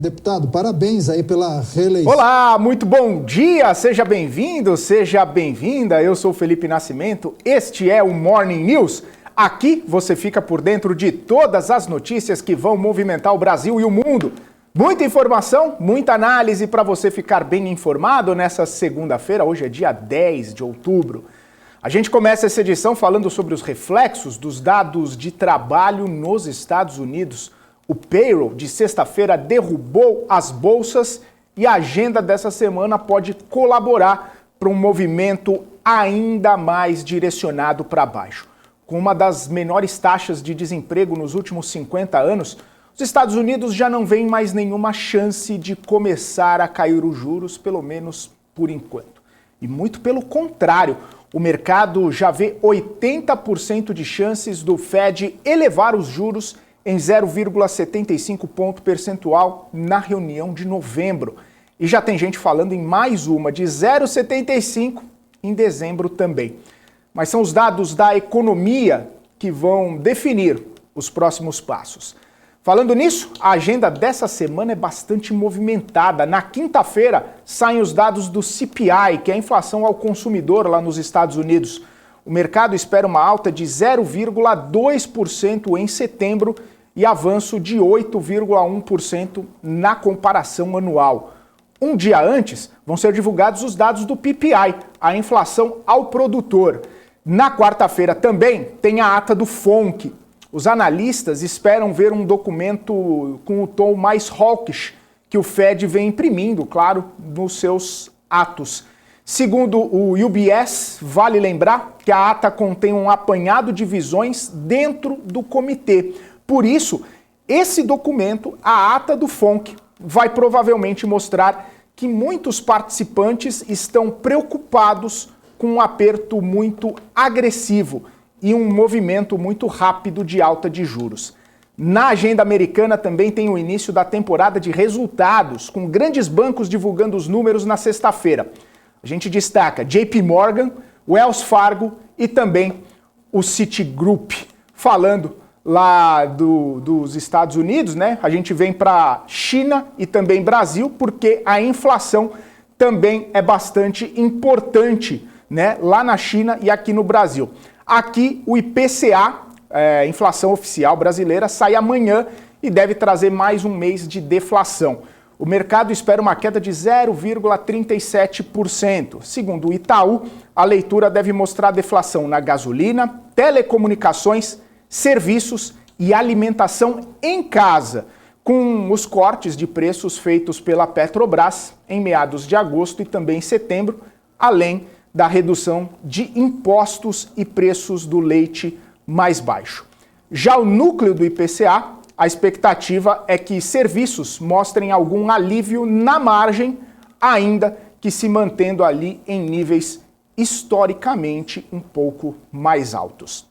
Deputado, parabéns aí pela reeleição. Olá, muito bom dia, seja bem-vindo, seja bem-vinda. Eu sou Felipe Nascimento, este é o Morning News. Aqui você fica por dentro de todas as notícias que vão movimentar o Brasil e o mundo. Muita informação, muita análise para você ficar bem informado nessa segunda-feira, hoje é dia 10 de outubro. A gente começa essa edição falando sobre os reflexos dos dados de trabalho nos Estados Unidos. O payroll de sexta-feira derrubou as bolsas e a agenda dessa semana pode colaborar para um movimento ainda mais direcionado para baixo. Com uma das menores taxas de desemprego nos últimos 50 anos, os Estados Unidos já não veem mais nenhuma chance de começar a cair os juros, pelo menos por enquanto. E muito pelo contrário, o mercado já vê 80% de chances do Fed elevar os juros em 0,75 ponto percentual na reunião de novembro. E já tem gente falando em mais uma de 0,75 em dezembro também. Mas são os dados da economia que vão definir os próximos passos. Falando nisso, a agenda dessa semana é bastante movimentada. Na quinta-feira saem os dados do CPI, que é a inflação ao consumidor lá nos Estados Unidos. O mercado espera uma alta de 0,2% em setembro e avanço de 8,1% na comparação anual. Um dia antes, vão ser divulgados os dados do PPI, a inflação ao produtor. Na quarta-feira também tem a ata do FONC. Os analistas esperam ver um documento com o tom mais hawkish que o Fed vem imprimindo, claro, nos seus atos. Segundo o UBS, vale lembrar que a ata contém um apanhado de visões dentro do comitê. Por isso, esse documento, a ata do FONC, vai provavelmente mostrar que muitos participantes estão preocupados com um aperto muito agressivo e um movimento muito rápido de alta de juros. Na agenda americana também tem o início da temporada de resultados, com grandes bancos divulgando os números na sexta-feira. A gente destaca JP Morgan, Wells Fargo e também o Citigroup. Falando lá dos Estados Unidos, né? A gente vem para China e também Brasil, porque a inflação também é bastante importante, né? Lá na China e aqui no Brasil. Aqui o IPCA, inflação oficial brasileira, sai amanhã e deve trazer mais um mês de deflação. O mercado espera uma queda de 0,37%. Segundo o Itaú, a leitura deve mostrar deflação na gasolina, telecomunicações, serviços e alimentação em casa, com os cortes de preços feitos pela Petrobras em meados de agosto e também em setembro, além da redução de impostos e preços do leite mais baixo. Já o núcleo do IPCA, a expectativa é que serviços mostrem algum alívio na margem, ainda que se mantendo ali em níveis historicamente um pouco mais altos.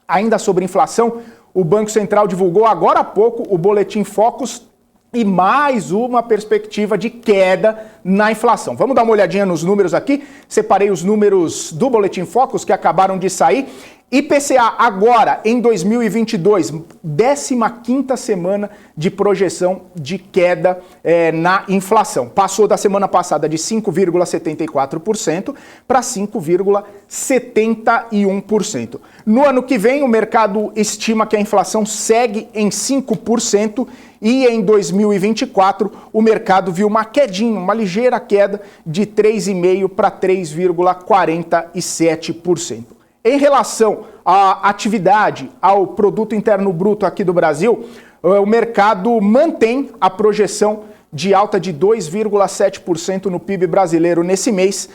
Ainda sobre inflação, o Banco Central divulgou agora há pouco o Boletim Focus e mais uma perspectiva de queda na inflação. Vamos dar uma olhadinha nos números aqui. Separei os números do Boletim Focus que acabaram de sair. IPCA agora, em 2022, 15ª semana de projeção de queda na inflação. Passou da semana passada de 5,74% para 5,71%. No ano que vem, o mercado estima que a inflação segue em 5% e em 2024 o mercado viu uma quedinha, uma ligeira queda de 3,5% para 3,47%. Em relação à atividade, ao produto interno bruto aqui do Brasil, o mercado mantém a projeção de alta de 2,7% no PIB brasileiro nesse mês.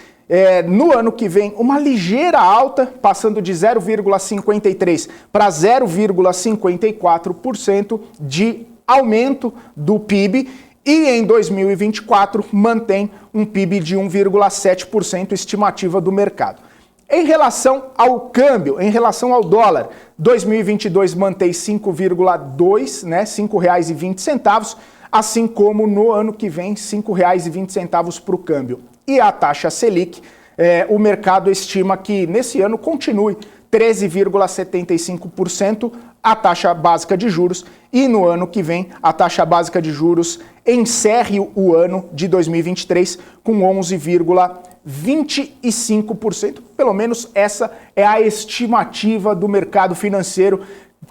No ano que vem, uma ligeira alta, passando de 0,53% para 0,54% de aumento do PIB. E em 2024, mantém um PIB de 1,7%, estimativa do mercado. Em relação ao câmbio, em relação ao dólar, 2022 mantém 5,2, né, R$ 5,20, assim como no ano que vem, R$ 5,20 para o câmbio. E a taxa Selic, o mercado estima que nesse ano continue 13,75% a taxa básica de juros e no ano que vem a taxa básica de juros encerre o ano de 2023 com 11,25%. Pelo menos essa é a estimativa do mercado financeiro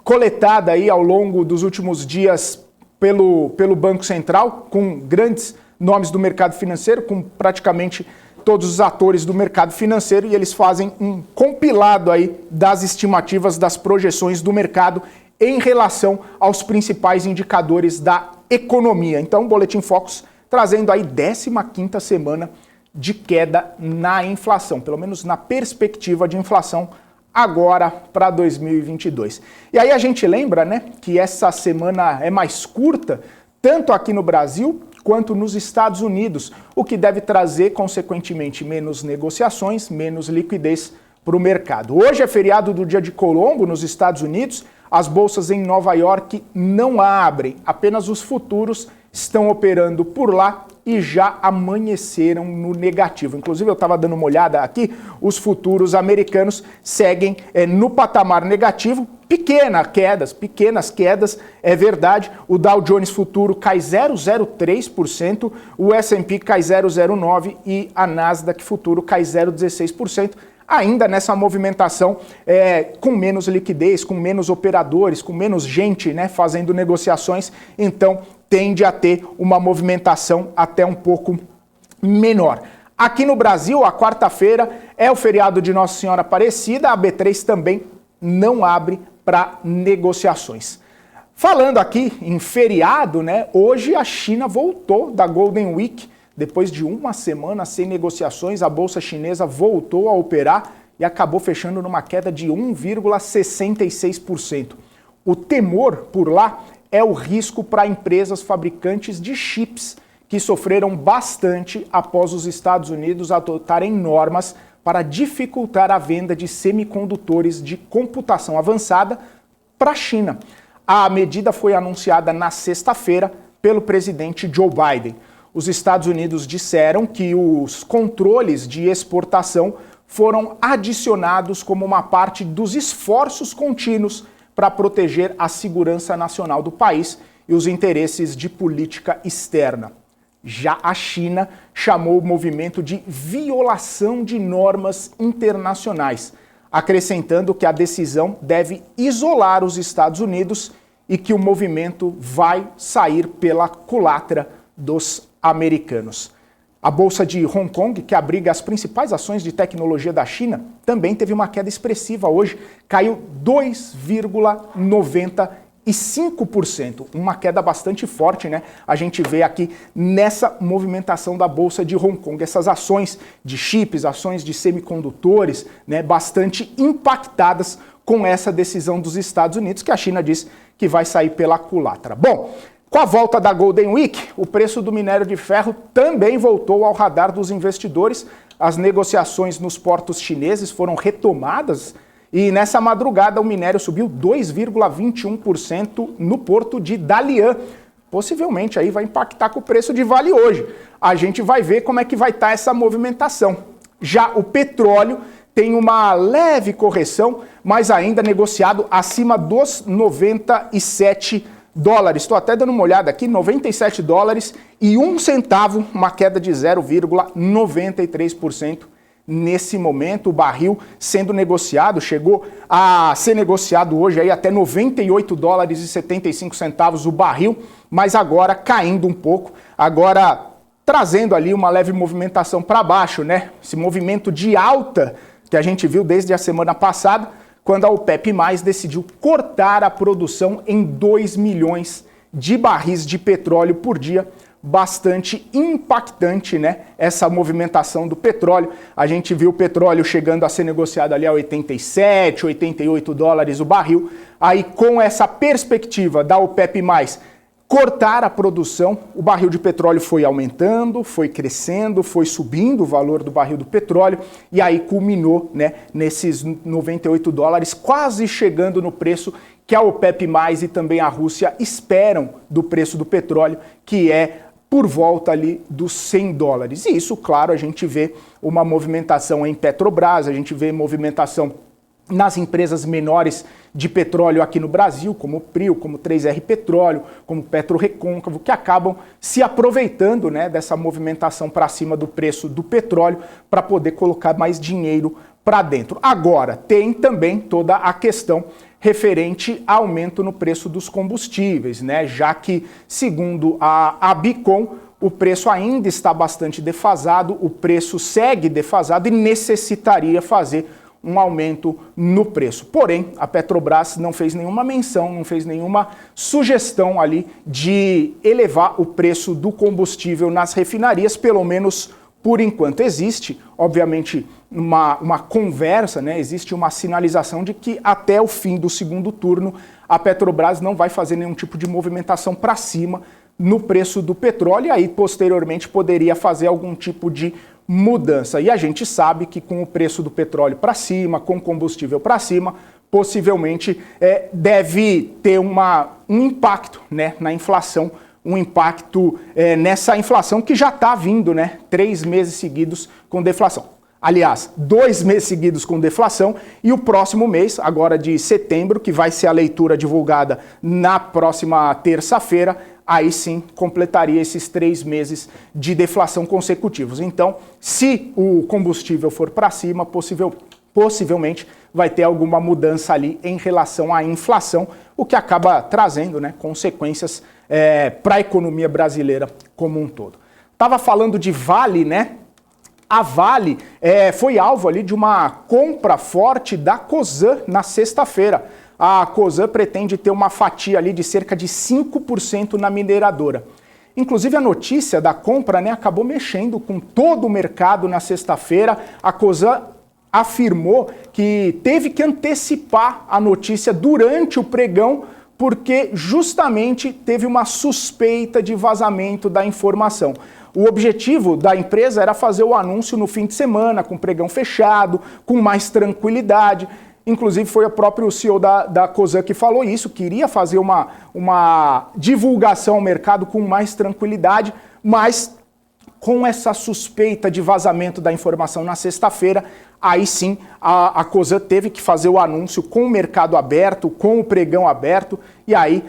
coletada aí ao longo dos últimos dias pelo Banco Central, com grandes nomes do mercado financeiro, com praticamente todos os atores do mercado financeiro, e eles fazem um compilado aí das estimativas, das projeções do mercado em relação aos principais indicadores da economia. Então, o Boletim Focus trazendo aí 15ª semana de queda na inflação, pelo menos na perspectiva de inflação agora para 2022. E aí a gente lembra, né, que essa semana é mais curta, tanto aqui no Brasil quanto nos Estados Unidos, o que deve trazer, consequentemente, menos negociações, menos liquidez para o mercado. Hoje é feriado do Dia de Colombo nos Estados Unidos, as bolsas em Nova York não abrem, apenas os futuros estão operando por lá e já amanheceram no negativo. Inclusive, eu estava dando uma olhada aqui, os futuros americanos seguem no patamar negativo, pequenas quedas, é verdade. O Dow Jones futuro cai 0,03%, o S&P cai 0,09% e a Nasdaq futuro cai 0,16%. Ainda nessa movimentação com menos liquidez, com menos operadores, com menos gente, né, fazendo negociações, então tende a ter uma movimentação até um pouco menor. Aqui no Brasil, a quarta-feira é o feriado de Nossa Senhora Aparecida, a B3 também não abre para negociações. Falando aqui em feriado, né, hoje a China voltou da Golden Week. Depois de uma semana sem negociações, a bolsa chinesa voltou a operar e acabou fechando numa queda de 1,66%. O temor por lá é o risco para empresas fabricantes de chips, que sofreram bastante após os Estados Unidos adotarem normas para dificultar a venda de semicondutores de computação avançada para a China. A medida foi anunciada na sexta-feira pelo presidente Joe Biden. Os Estados Unidos disseram que os controles de exportação foram adicionados como uma parte dos esforços contínuos para proteger a segurança nacional do país e os interesses de política externa. Já a China chamou o movimento de violação de normas internacionais, acrescentando que a decisão deve isolar os Estados Unidos e que o movimento vai sair pela culatra dos americanos. A Bolsa de Hong Kong, que abriga as principais ações de tecnologia da China, também teve uma queda expressiva hoje, caiu 2,95%, uma queda bastante forte, né? A gente vê aqui nessa movimentação da Bolsa de Hong Kong, essas ações de chips, ações de semicondutores, né, bastante impactadas com essa decisão dos Estados Unidos, que a China diz que vai sair pela culatra. Bom, com a volta da Golden Week, o preço do minério de ferro também voltou ao radar dos investidores. As negociações nos portos chineses foram retomadas e nessa madrugada o minério subiu 2,21% no porto de Dalian. Possivelmente aí vai impactar com o preço de Vale hoje. A gente vai ver como é que vai estar essa movimentação. Já o petróleo tem uma leve correção, mas ainda negociado acima dos 97 dólares. Estou até dando uma olhada aqui, 97 dólares e 1 centavo, uma queda de 0,93% nesse momento. O barril sendo negociado, chegou a ser negociado hoje aí até 98 dólares e 75 centavos o barril, mas agora caindo um pouco, agora trazendo ali uma leve movimentação para baixo, né? Esse movimento de alta que a gente viu desde a semana passada, quando a OPEP+ decidiu cortar a produção em 2 milhões de barris de petróleo por dia. Bastante impactante, né? Essa movimentação do petróleo. A gente viu o petróleo chegando a ser negociado ali a 87, 88 dólares o barril. Aí com essa perspectiva da OPEP+ cortar a produção, o barril de petróleo foi aumentando, foi crescendo, foi subindo o valor do barril do petróleo e aí culminou, né, nesses 98 dólares, quase chegando no preço que a OPEP+ e também a Rússia esperam do preço do petróleo, que é por volta ali dos 100 dólares. E isso, claro, a gente vê uma movimentação em Petrobras, a gente vê movimentação nas empresas menores de petróleo aqui no Brasil, como o PRIO, como 3R Petróleo, como PetroRecôncavo, que acabam se aproveitando, né, dessa movimentação para cima do preço do petróleo para poder colocar mais dinheiro para dentro. Agora, tem também toda a questão referente a aumento no preço dos combustíveis, né, já que, segundo a Bicom, o preço ainda está bastante defasado, o preço segue defasado e necessitaria fazer um aumento no preço. Porém, a Petrobras não fez nenhuma menção, não fez nenhuma sugestão ali de elevar o preço do combustível nas refinarias, pelo menos por enquanto. Existe, obviamente, uma conversa, né? Existe uma sinalização de que até o fim do segundo turno a Petrobras não vai fazer nenhum tipo de movimentação para cima no preço do petróleo, e aí posteriormente poderia fazer algum tipo de mudança. E a gente sabe que com o preço do petróleo para cima, com o combustível para cima, possivelmente deve ter um impacto, né, na inflação, um impacto nessa inflação que já está vindo, né, 3 meses seguidos com deflação. Aliás, 2 meses seguidos com deflação, e o próximo mês, agora de setembro, que vai ser a leitura divulgada na próxima terça-feira, aí sim completaria esses 3 meses de deflação consecutivos. Então, se o combustível for para cima, possivelmente vai ter alguma mudança ali em relação à inflação, o que acaba trazendo, né, consequências para a economia brasileira como um todo. Estava falando de Vale, né? A Vale foi alvo ali de uma compra forte da Cosan na sexta-feira. A Cosan pretende ter uma fatia ali de cerca de 5% na mineradora. Inclusive a notícia da compra, né, acabou mexendo com todo o mercado na sexta-feira. A Cosan afirmou que teve que antecipar a notícia durante o pregão porque justamente teve uma suspeita de vazamento da informação. O objetivo da empresa era fazer o anúncio no fim de semana, com o pregão fechado, com mais tranquilidade. Inclusive foi o próprio CEO da Cosan que falou isso, queria fazer uma divulgação ao mercado com mais tranquilidade, mas com essa suspeita de vazamento da informação na sexta-feira, aí sim a Cosan teve que fazer o anúncio com o mercado aberto, com o pregão aberto, e aí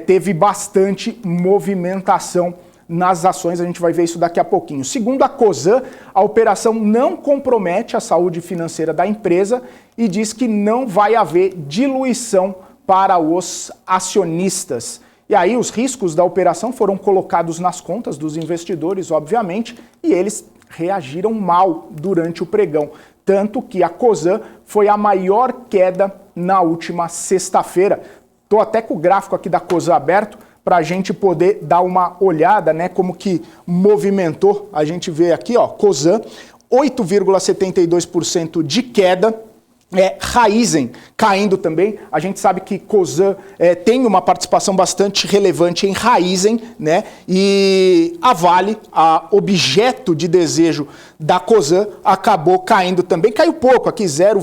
teve bastante movimentação nas ações, a gente vai ver isso daqui a pouquinho. Segundo a Cosan, a operação não compromete a saúde financeira da empresa e diz que não vai haver diluição para os acionistas. E aí os riscos da operação foram colocados nas contas dos investidores, obviamente, e eles reagiram mal durante o pregão. Tanto que a Cosan foi a maior queda na última sexta-feira. Estou até com o gráfico aqui da Cosan aberto, para a gente poder dar uma olhada, né, como que movimentou. A gente vê aqui, ó, Cosan, 8,72% de queda. Raízen caindo também. A gente sabe que Cosan tem uma participação bastante relevante em Raízen, né? E a Vale, a objeto de desejo da Cosan, acabou caindo também. Caiu pouco, aqui 0,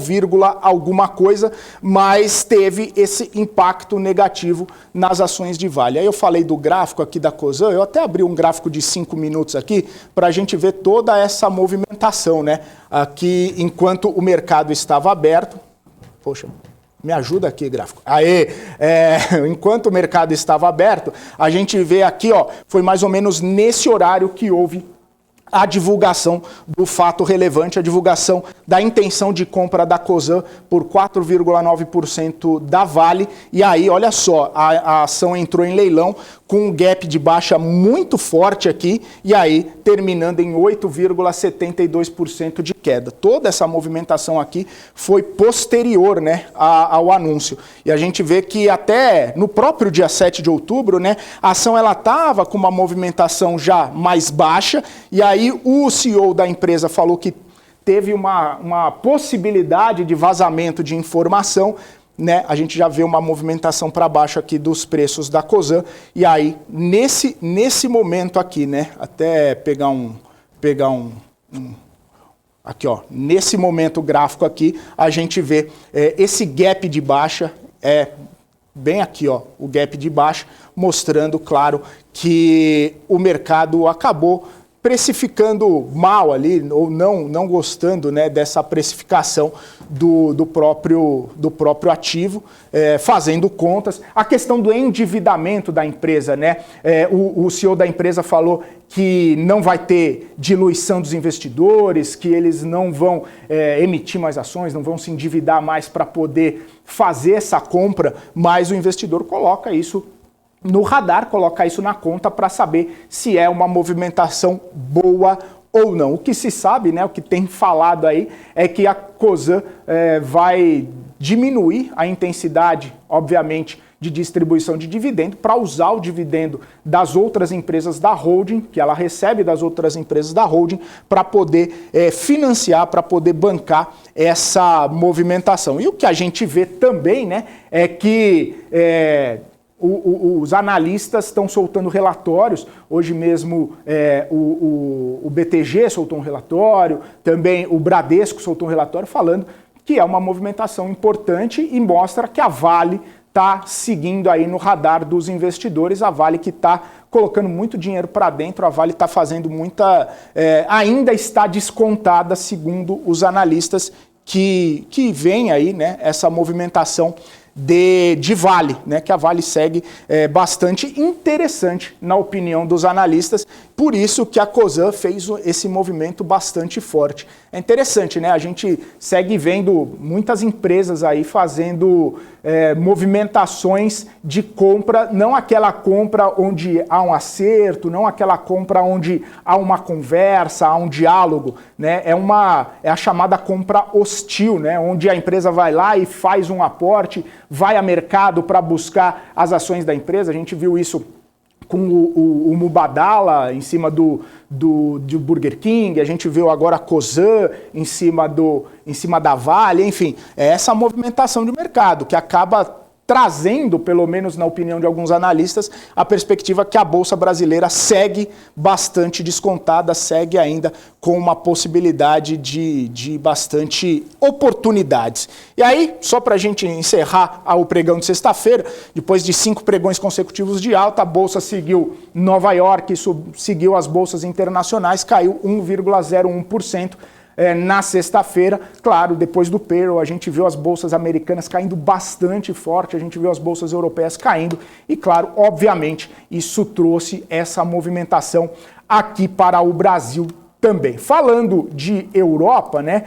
alguma coisa, mas teve esse impacto negativo nas ações de Vale. Aí eu falei do gráfico aqui da Cosan, eu até abri um gráfico de 5 minutos aqui para a gente ver toda essa movimentação, né? Aqui, enquanto o mercado estava aberto, poxa, me ajuda aqui, gráfico. Enquanto o mercado estava aberto, a gente vê aqui, ó, foi mais ou menos nesse horário que houve a divulgação do fato relevante, a divulgação da intenção de compra da Cosan por 4,9% da Vale. E aí, olha só, a ação entrou em leilão com um gap de baixa muito forte aqui, e aí terminando em 8,72% de queda. Toda essa movimentação aqui foi posterior, né, ao anúncio. E a gente vê que até no próprio dia 7 de outubro, né, a ação ela estava com uma movimentação já mais baixa, e aí o CEO da empresa falou que teve uma possibilidade de vazamento de informação, né? A gente já vê uma movimentação para baixo aqui dos preços da Cosan, e aí nesse momento aqui, né, até pegar um aqui, ó, nesse momento gráfico aqui, a gente vê esse gap de baixa, bem aqui, ó, o gap de baixa, mostrando, claro, que o mercado acabou precificando mal ali, ou não gostando, né, dessa precificação do próprio ativo, fazendo contas. A questão do endividamento da empresa, né? O CEO da empresa falou que não vai ter diluição dos investidores, que eles não vão emitir mais ações, não vão se endividar mais para poder fazer essa compra, mas o investidor coloca isso no radar, coloca isso na conta para saber se é uma movimentação boa ou não. O que se sabe, né, o que tem falado aí, é que a Cosan vai diminuir a intensidade, obviamente, de distribuição de dividendo para usar o dividendo das outras empresas da holding, que ela recebe das outras empresas da holding, para poder financiar, para poder bancar essa movimentação. E o que a gente vê também, né, é que os analistas estão soltando relatórios. Hoje mesmo o BTG soltou um relatório, também o Bradesco soltou um relatório falando que é uma movimentação importante e mostra que a Vale está seguindo aí no radar dos investidores, a Vale que está colocando muito dinheiro para dentro, a Vale está fazendo muita... ainda está descontada, segundo os analistas, que vem aí, né, essa movimentação de Vale, né, que a Vale segue bastante interessante na opinião dos analistas, por isso que a Cosan fez esse movimento bastante forte. É interessante, né? A gente segue vendo muitas empresas aí fazendo movimentações de compra, não aquela compra onde há um acerto, não aquela compra onde há uma conversa, há um diálogo, né? É a chamada compra hostil, né? Onde a empresa vai lá e faz um aporte, vai a mercado para buscar as ações da empresa. A gente viu isso com o Mubadala em cima do Burger King, a gente viu agora a Cosan em cima da Vale, enfim, é essa movimentação de mercado que acaba trazendo, pelo menos na opinião de alguns analistas, a perspectiva que a Bolsa Brasileira segue bastante descontada, segue ainda com uma possibilidade de bastante oportunidades. E aí, só para a gente encerrar o pregão de sexta-feira, depois de 5 pregões consecutivos de alta, a Bolsa seguiu Nova York, seguiu as bolsas internacionais, caiu 1,01%. Na sexta-feira, claro, depois do payroll, a gente viu as bolsas americanas caindo bastante forte, a gente viu as bolsas europeias caindo e, claro, obviamente, isso trouxe essa movimentação aqui para o Brasil também. Falando de Europa, né,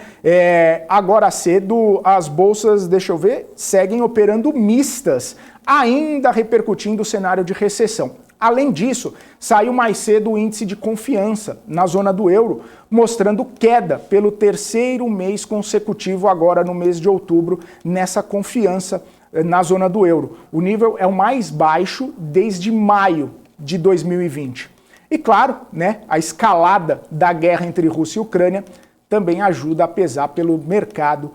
agora cedo as bolsas, deixa eu ver, seguem operando mistas, ainda repercutindo o cenário de recessão. Além disso, saiu mais cedo o índice de confiança na zona do euro, mostrando queda pelo 3º mês consecutivo agora no mês de outubro, nessa confiança na zona do euro. O nível é o mais baixo desde maio de 2020. E claro, né, a escalada da guerra entre Rússia e Ucrânia também ajuda a pesar pelo mercado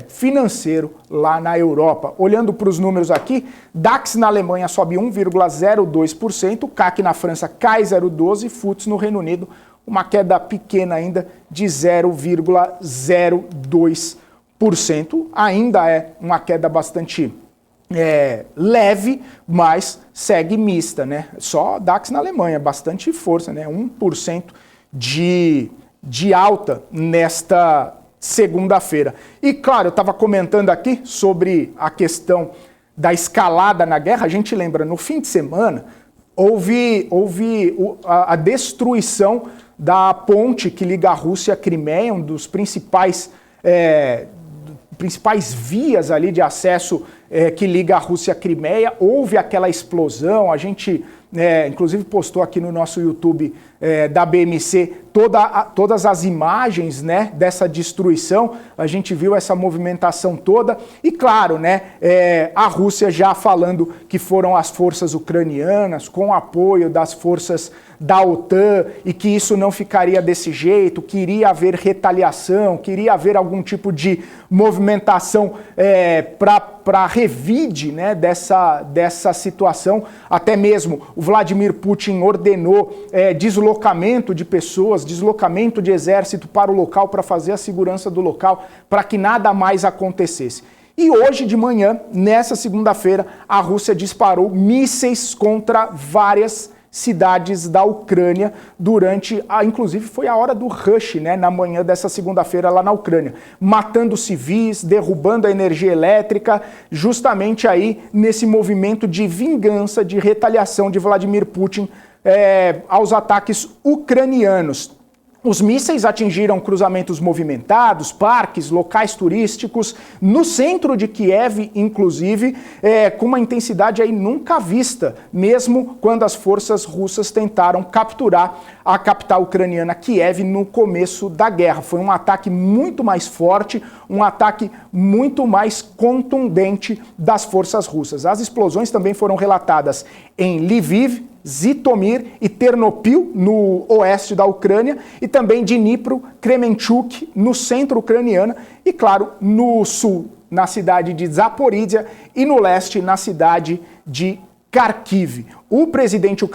financeiro lá na Europa. Olhando para os números aqui, DAX na Alemanha sobe 1,02%, CAC na França cai 0,12%, FTSE no Reino Unido uma queda pequena ainda de 0,02%. Ainda é uma queda bastante leve, mas segue mista, né? Só DAX na Alemanha, bastante força, né? 1% de alta nesta segunda-feira. E claro, eu estava comentando aqui sobre a questão da escalada na guerra. A gente lembra, no fim de semana, houve a destruição da ponte que liga a Rússia a Crimeia, um dos principais vias ali de acesso que liga a Rússia a Crimeia. Houve aquela explosão, a gente inclusive postou aqui no nosso YouTube da BMC todas as imagens, né, dessa destruição. A gente viu essa movimentação toda e, claro, né, a Rússia já falando que foram as forças ucranianas com apoio das forças da OTAN e que isso não ficaria desse jeito, que iria haver retaliação, que iria haver algum tipo de movimentação para revide, né, dessa situação. Até mesmo o Vladimir Putin ordenou deslocamento de pessoas, deslocamento de exército para o local para fazer a segurança do local, para que nada mais acontecesse. E hoje de manhã, nessa segunda-feira, a Rússia disparou mísseis contra várias cidades da Ucrânia durante, inclusive foi a hora do rush, né, na manhã dessa segunda-feira lá na Ucrânia, matando civis, derrubando a energia elétrica, justamente aí nesse movimento de vingança, de retaliação de Vladimir Putin aos ataques ucranianos. Os mísseis atingiram cruzamentos movimentados, parques, locais turísticos, no centro de Kiev, inclusive, com uma intensidade aí nunca vista, mesmo quando as forças russas tentaram capturar a capital ucraniana, Kiev, no começo da guerra. Foi um ataque muito mais forte, um ataque muito mais contundente das forças russas. As explosões também foram relatadas em Lviv, Zitomir e Ternopil, no oeste da Ucrânia, e também Dnipro, Kremenchuk, no centro ucraniano, e claro, no sul, na cidade de Zaporizhia, e no leste, na cidade de Kharkiv. O presidente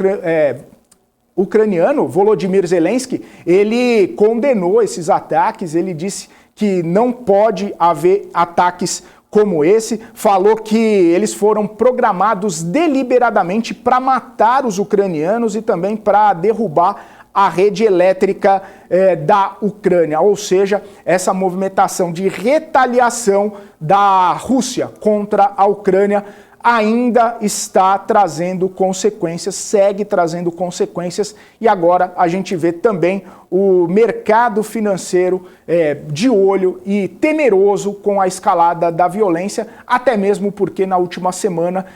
ucraniano, Volodymyr Zelensky, ele condenou esses ataques, ele disse que não pode haver ataques como esse, falou que eles foram programados deliberadamente para matar os ucranianos e também para derrubar a rede elétrica da Ucrânia, ou seja, essa movimentação de retaliação da Rússia contra a Ucrânia ainda está trazendo consequências, segue trazendo consequências, e agora a gente vê também o mercado financeiro de olho e temeroso com a escalada da violência, até mesmo porque na última semana,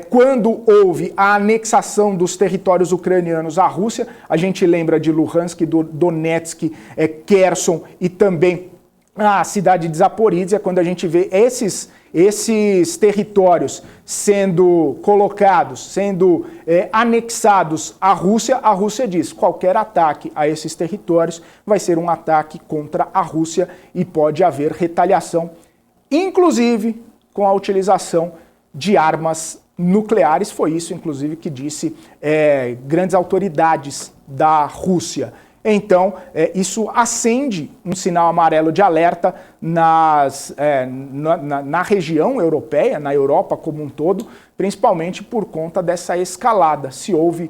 quando houve a anexação dos territórios ucranianos à Rússia, a gente lembra de Luhansk, Donetsk, Kherson e também a cidade de Zaporizhia, quando a gente vê esses territórios sendo colocados, sendo anexados à Rússia diz que qualquer ataque a esses territórios vai ser um ataque contra a Rússia e pode haver retaliação, inclusive com a utilização de armas nucleares. Foi isso, inclusive, que disse grandes autoridades da Rússia. Então, isso acende um sinal amarelo de alerta na região europeia, na Europa como um todo, principalmente por conta dessa escalada. Se houve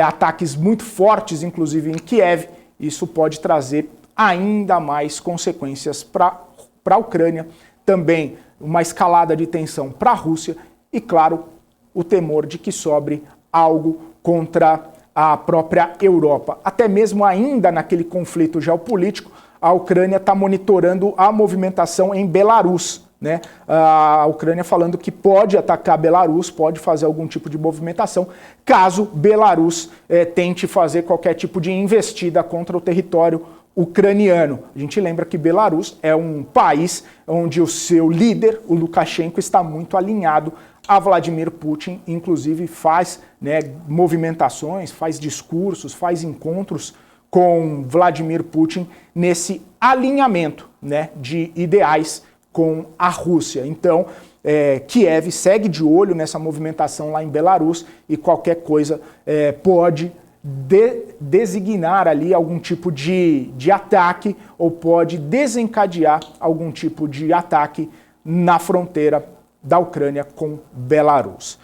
ataques muito fortes, inclusive em Kiev, isso pode trazer ainda mais consequências para a Ucrânia, também uma escalada de tensão para a Rússia e, claro, o temor de que sobre algo contra a própria Europa. Até mesmo ainda naquele conflito geopolítico, a Ucrânia está monitorando a movimentação em Belarus, né? A Ucrânia falando que pode atacar Belarus, pode fazer algum tipo de movimentação, caso Belarus tente fazer qualquer tipo de investida contra o território ucraniano. A gente lembra que Belarus é um país onde o seu líder, o Lukashenko, está muito alinhado a Vladimir Putin, inclusive faz movimentações, faz discursos, faz encontros com Vladimir Putin nesse alinhamento, né, de ideais com a Rússia. Então, Kiev segue de olho nessa movimentação lá em Belarus e qualquer coisa pode designar ali algum tipo de ataque ou pode desencadear algum tipo de ataque na fronteira da Ucrânia com Belarus.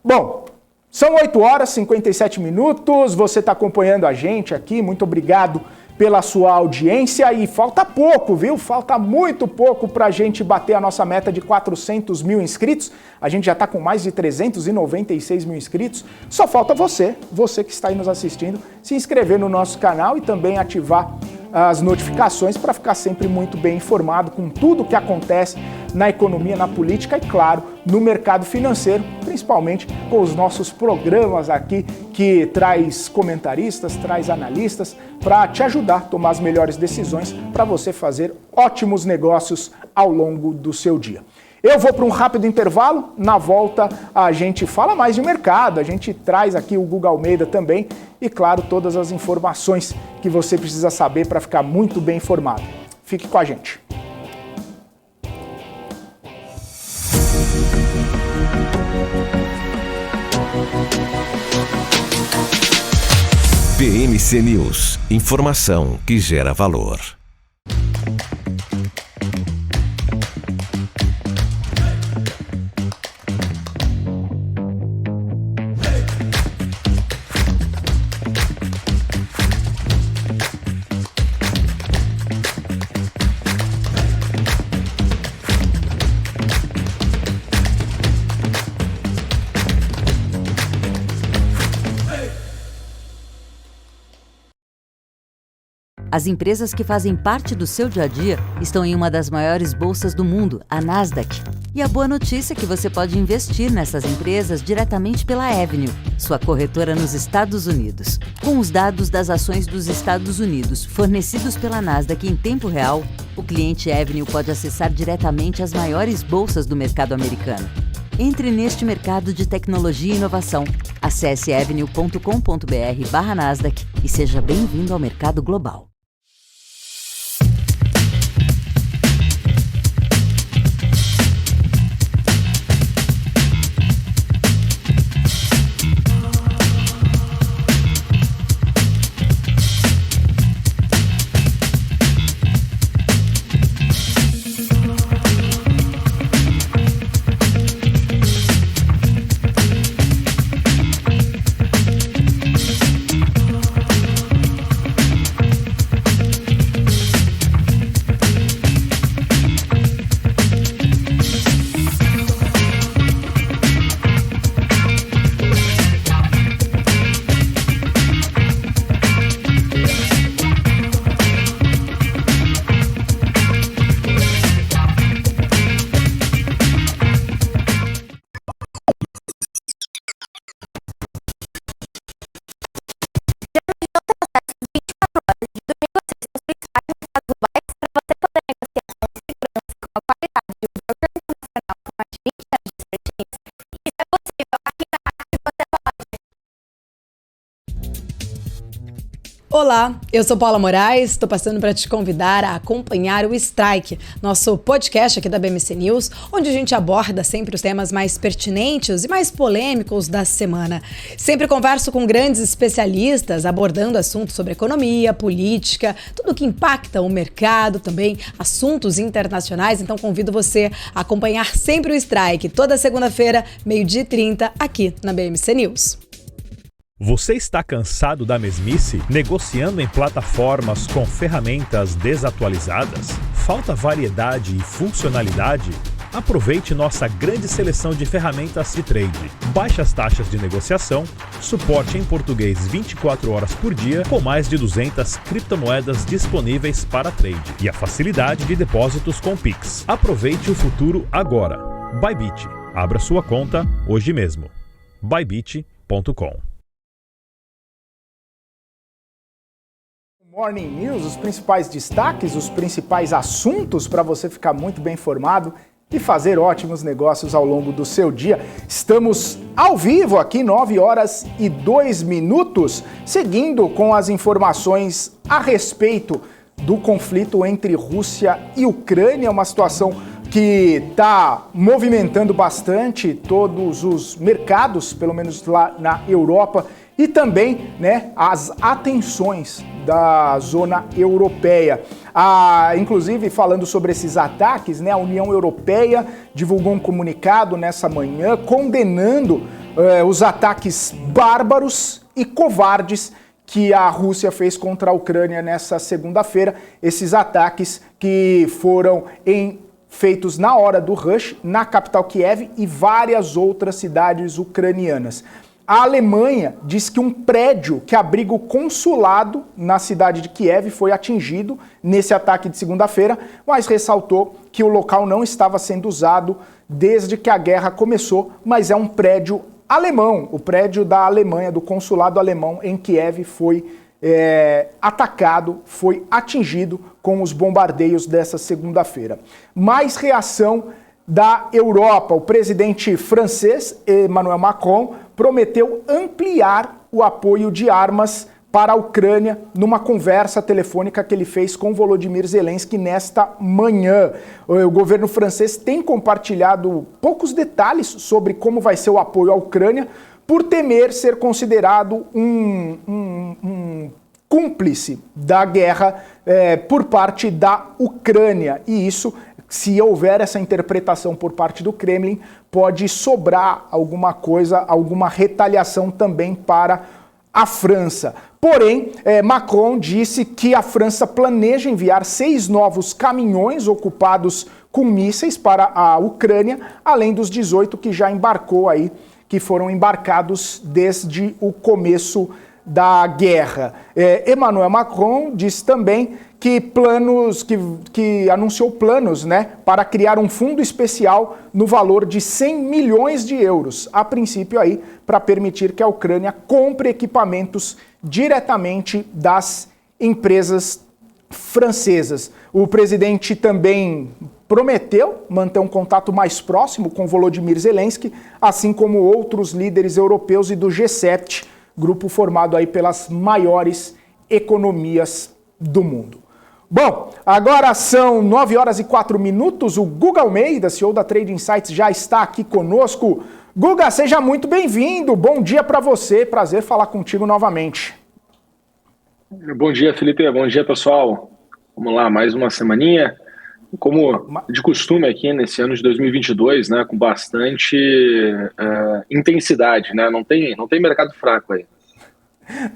Bom, são 8 horas e 57 minutos, você está acompanhando a gente aqui, muito obrigado pela sua audiência e falta pouco, viu? Falta muito pouco para a gente bater a nossa meta de 400 mil inscritos. A gente já está com mais de 396 mil inscritos. Só falta você que está aí nos assistindo, se inscrever no nosso canal e também ativar as notificações para ficar sempre muito bem informado com tudo o que acontece na economia, na política e, claro, no mercado financeiro, principalmente com os nossos programas aqui que traz comentaristas, traz analistas para te ajudar a tomar as melhores decisões para você fazer ótimos negócios ao longo do seu dia. Eu vou para um rápido intervalo, na volta a gente fala mais de mercado, a gente traz aqui o Guga Almeida também e, claro, todas as informações que você precisa saber para ficar muito bem informado. Fique com a gente. PMC News, informação que gera valor. As empresas que fazem parte do seu dia a dia estão em uma das maiores bolsas do mundo, a Nasdaq. E a boa notícia é que você pode investir nessas empresas diretamente pela Avenue, sua corretora nos Estados Unidos. Com os dados das ações dos Estados Unidos fornecidos pela Nasdaq em tempo real, o cliente Avenue pode acessar diretamente as maiores bolsas do mercado americano. Entre neste mercado de tecnologia e inovação. Acesse avenue.com.br/Nasdaq e seja bem-vindo ao mercado global. Olá, eu sou Paula Moraes, estou passando para te convidar a acompanhar o Strike, nosso podcast aqui da BMC News, onde a gente aborda sempre os temas mais pertinentes e mais polêmicos da semana. Sempre converso com grandes especialistas, abordando assuntos sobre economia, política, tudo que impacta o mercado, também assuntos internacionais, então convido você a acompanhar sempre o Strike, toda segunda-feira, 12h30, aqui na BMC News. Você está cansado da mesmice? Negociando em plataformas com ferramentas desatualizadas? Falta variedade e funcionalidade? Aproveite nossa grande seleção de ferramentas de trade. Baixas taxas de negociação, suporte em português 24 horas por dia, com mais de 200 criptomoedas disponíveis para trade e a facilidade de depósitos com Pix. Aproveite o futuro agora. Bybit. Abra sua conta hoje mesmo. Bybit.com. Morning News, os principais destaques, os principais assuntos para você ficar muito bem informado e fazer ótimos negócios ao longo do seu dia. Estamos ao vivo aqui, 9h02, seguindo com as informações a respeito do conflito entre Rússia e Ucrânia, uma situação que está movimentando bastante todos os mercados, pelo menos lá na Europa, e também, né, as atenções da zona europeia. Inclusive, falando sobre esses ataques, né, a União Europeia divulgou um comunicado nessa manhã condenando os ataques bárbaros e covardes que a Rússia fez contra a Ucrânia nessa segunda-feira. Esses ataques que foram feitos na hora do rush, na capital Kiev e várias outras cidades ucranianas. A Alemanha diz que um prédio que abriga o consulado na cidade de Kiev foi atingido nesse ataque de segunda-feira, mas ressaltou que o local não estava sendo usado desde que a guerra começou, mas é um prédio alemão. O prédio da Alemanha, do consulado alemão em Kiev, foi atacado, foi atingido com os bombardeios dessa segunda-feira. Mais reação da Europa. O presidente francês, Emmanuel Macron, prometeu ampliar o apoio de armas para a Ucrânia numa conversa telefônica que ele fez com Volodymyr Zelensky nesta manhã. O governo francês tem compartilhado poucos detalhes sobre como vai ser o apoio à Ucrânia, por temer ser considerado um cúmplice da guerra por parte da Ucrânia. E isso, se houver essa interpretação por parte do Kremlin, pode sobrar alguma coisa, alguma retaliação também para a França. Porém, Macron disse que a França planeja enviar 6 novos caminhões ocupados com mísseis para a Ucrânia, além dos 18 que já embarcou aí, que foram embarcados desde o começo da guerra. Emmanuel Macron disse também que anunciou planos, né, para criar um fundo especial no valor de 100 milhões de euros, a princípio aí, para permitir que a Ucrânia compre equipamentos diretamente das empresas francesas. O presidente também prometeu manter um contato mais próximo com Volodymyr Zelensky, assim como outros líderes europeus e do G7, grupo formado aí pelas maiores economias do mundo. Bom, agora são 9h04. O Guga Almeida, CEO da Trade Insights, já está aqui conosco. Guga, seja muito bem-vindo. Bom dia para você. Prazer falar contigo novamente. Bom dia, Felipe. Bom dia, pessoal. Vamos lá, mais uma semaninha. Como de costume aqui nesse ano de 2022, né, com bastante intensidade, né? Não tem mercado fraco aí.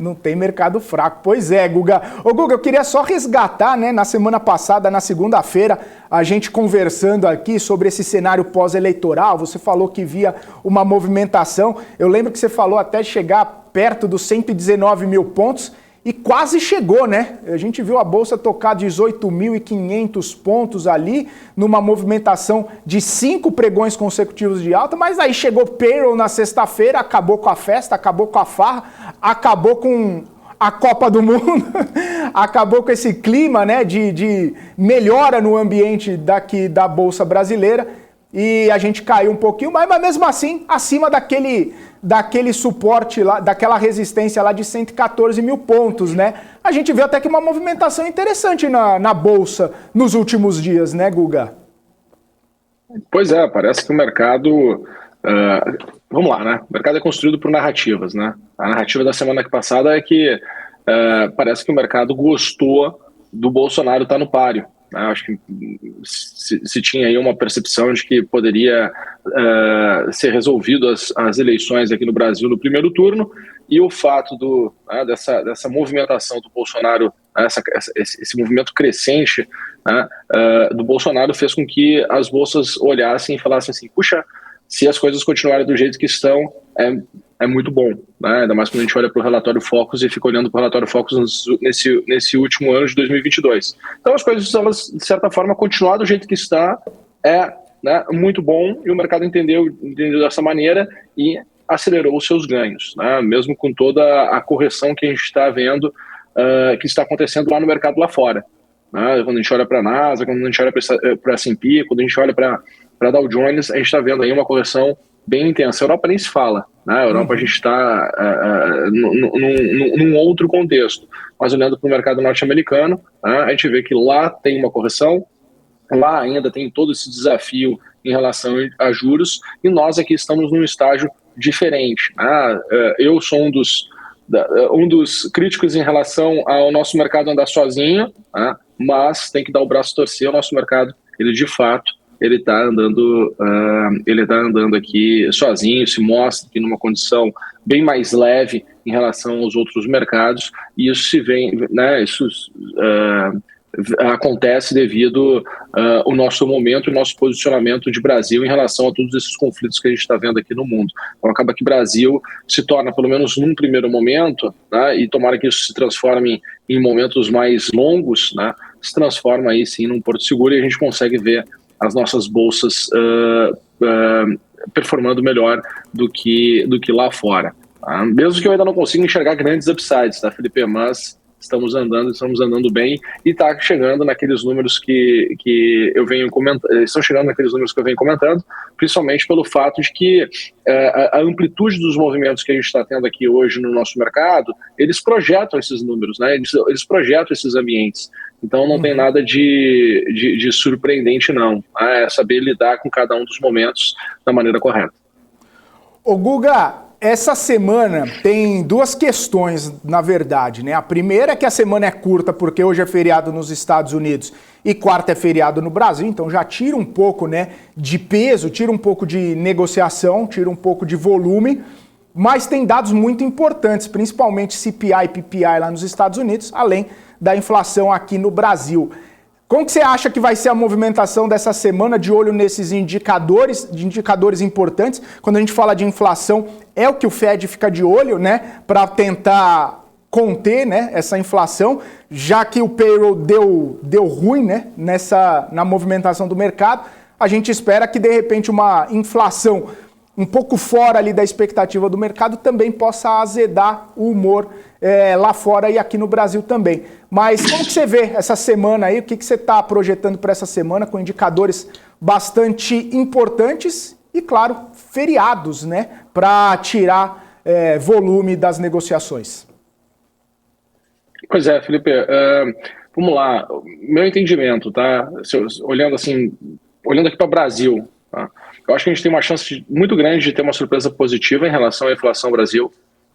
Não tem mercado fraco. Pois é, Guga. Ô, Guga, eu queria só resgatar, né, na semana passada, na segunda-feira, a gente conversando aqui sobre esse cenário pós-eleitoral. Você falou que via uma movimentação. Eu lembro que você falou até chegar perto dos 119 mil pontos e quase chegou, né? A gente viu a Bolsa tocar 18.500 pontos ali, numa movimentação de 5 pregões consecutivos de alta, mas aí chegou payroll na sexta-feira, acabou com a festa, acabou com a farra, acabou com a Copa do Mundo, acabou com esse clima, né, de melhora no ambiente daqui da Bolsa Brasileira, e a gente caiu um pouquinho, mas mesmo assim, acima daquele suporte lá, daquela resistência lá de 114 mil pontos, né? A gente viu até que uma movimentação interessante na Bolsa nos últimos dias, né, Guga? Pois é, parece que o mercado... vamos lá, né? O mercado é construído por narrativas, né? A narrativa da semana passada é que parece que o mercado gostou do Bolsonaro estar no páreo. Acho que se tinha aí uma percepção de que poderia ser resolvido as eleições aqui no Brasil no primeiro turno, e o fato dessa movimentação do Bolsonaro, esse movimento crescente do Bolsonaro fez com que as bolsas olhassem e falassem assim, puxa, se as coisas continuarem do jeito que estão, é muito bom, né? Ainda mais quando a gente olha para o relatório Focus e fica olhando para o relatório Focus nesse último ano de 2022. Então as coisas, elas, de certa forma, continuar do jeito que está né, muito bom, e o mercado entendeu dessa maneira e acelerou os seus ganhos, né? Mesmo com toda a correção que a gente está vendo, que está acontecendo lá no mercado lá fora. Né? Quando a gente olha para a NASA, quando a gente olha para a S&P, quando a gente olha para Dow Jones, a gente está vendo aí uma correção bem intensa. A Europa nem se fala, né? A Europa a gente está num outro contexto, mas olhando para o mercado norte-americano, a gente vê que lá tem uma correção, lá ainda tem todo esse desafio em relação a juros, e nós aqui estamos num estágio diferente. Eu sou um dos críticos em relação ao nosso mercado andar sozinho, mas tem que dar o braço a torcer. O nosso mercado, ele de fato, ele está andando aqui sozinho, se mostra aqui numa condição bem mais leve em relação aos outros mercados, e isso acontece devido ao nosso momento e nosso posicionamento de Brasil em relação a todos esses conflitos que a gente está vendo aqui no mundo. Então acaba que o Brasil se torna, pelo menos num primeiro momento, né, e tomara que isso se transforme em momentos mais longos, né, se transforma aí sim num porto seguro, e a gente consegue ver as nossas bolsas performando melhor do que lá fora. Mesmo que eu ainda não consiga enxergar grandes upsides, tá, Felipe? Mas estamos andando bem, e está chegando naqueles números que eu venho comentando, estão chegando naqueles números que eu venho comentando, principalmente pelo fato de que a amplitude dos movimentos que a gente está tendo aqui hoje no nosso mercado, eles projetam esses números, né? Eles projetam esses ambientes. Então não tem nada de surpreendente, não. É saber lidar com cada um dos momentos da maneira correta. Ô Guga, essa semana tem duas questões, na verdade, né? A primeira é que a semana é curta porque hoje é feriado nos Estados Unidos e quarta é feriado no Brasil, então já tira um pouco, né, de peso, tira um pouco de negociação, tira um pouco de volume, mas tem dados muito importantes, principalmente CPI e PPI lá nos Estados Unidos, além da inflação aqui no Brasil. Como que você acha que vai ser a movimentação dessa semana, de olho nesses indicadores importantes? Quando a gente fala de inflação, é o que o Fed fica de olho, né, para tentar conter, né, essa inflação, já que o payroll deu ruim, né, na movimentação do mercado. A gente espera que, de repente, uma inflação um pouco fora ali da expectativa do mercado também possa azedar o humor lá fora e aqui no Brasil também. Mas como que você vê essa semana aí? O que você está projetando para essa semana com indicadores bastante importantes e, claro, feriados, né, para tirar volume das negociações? Pois é, Felipe, vamos lá, meu entendimento, tá? Olhando aqui para o Brasil, tá? Eu acho que a gente tem uma chance muito grande de ter uma surpresa positiva em relação à inflação Brasil,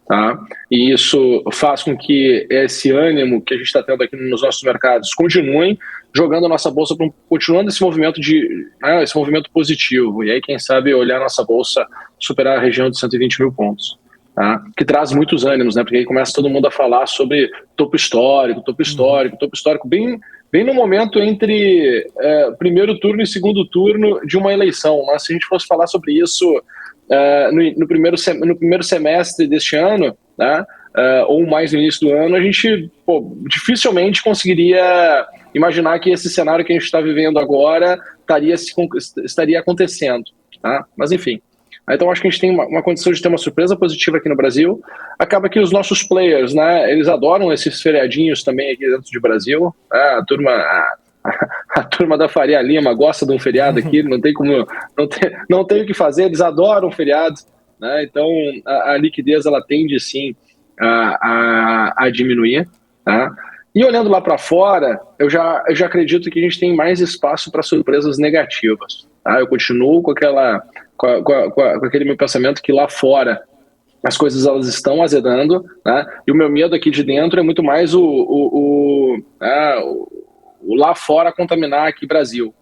tá? E isso faz com que esse ânimo que a gente está tendo aqui nos nossos mercados continuem jogando a nossa bolsa, continuando esse movimento esse movimento positivo. E aí, quem sabe, olhar a nossa bolsa superar a região de 120 mil pontos. Tá? Que traz muitos ânimos, né? Porque aí começa todo mundo a falar sobre topo histórico, bem no momento entre primeiro turno e segundo turno de uma eleição. Mas se a gente fosse falar sobre isso no primeiro semestre deste ano, né? Ou mais no início do ano, a gente dificilmente conseguiria imaginar que esse cenário que a gente está vivendo agora estaria acontecendo. Tá? Mas enfim. Então acho que a gente tem uma condição de ter uma surpresa positiva aqui no Brasil. Acaba que os nossos players, né, eles adoram esses feriadinhos também aqui dentro do Brasil. A turma da Faria Lima gosta de um feriado aqui, não tem o que fazer, eles adoram feriados, né? Então a liquidez ela tende sim a diminuir, tá? E olhando lá para fora, eu já acredito que a gente tem mais espaço para surpresas negativas. Tá? Eu continuo com aquele meu pensamento que lá fora as coisas elas estão azedando, né? E o meu medo aqui de dentro é muito mais o lá fora contaminar aqui Brasil.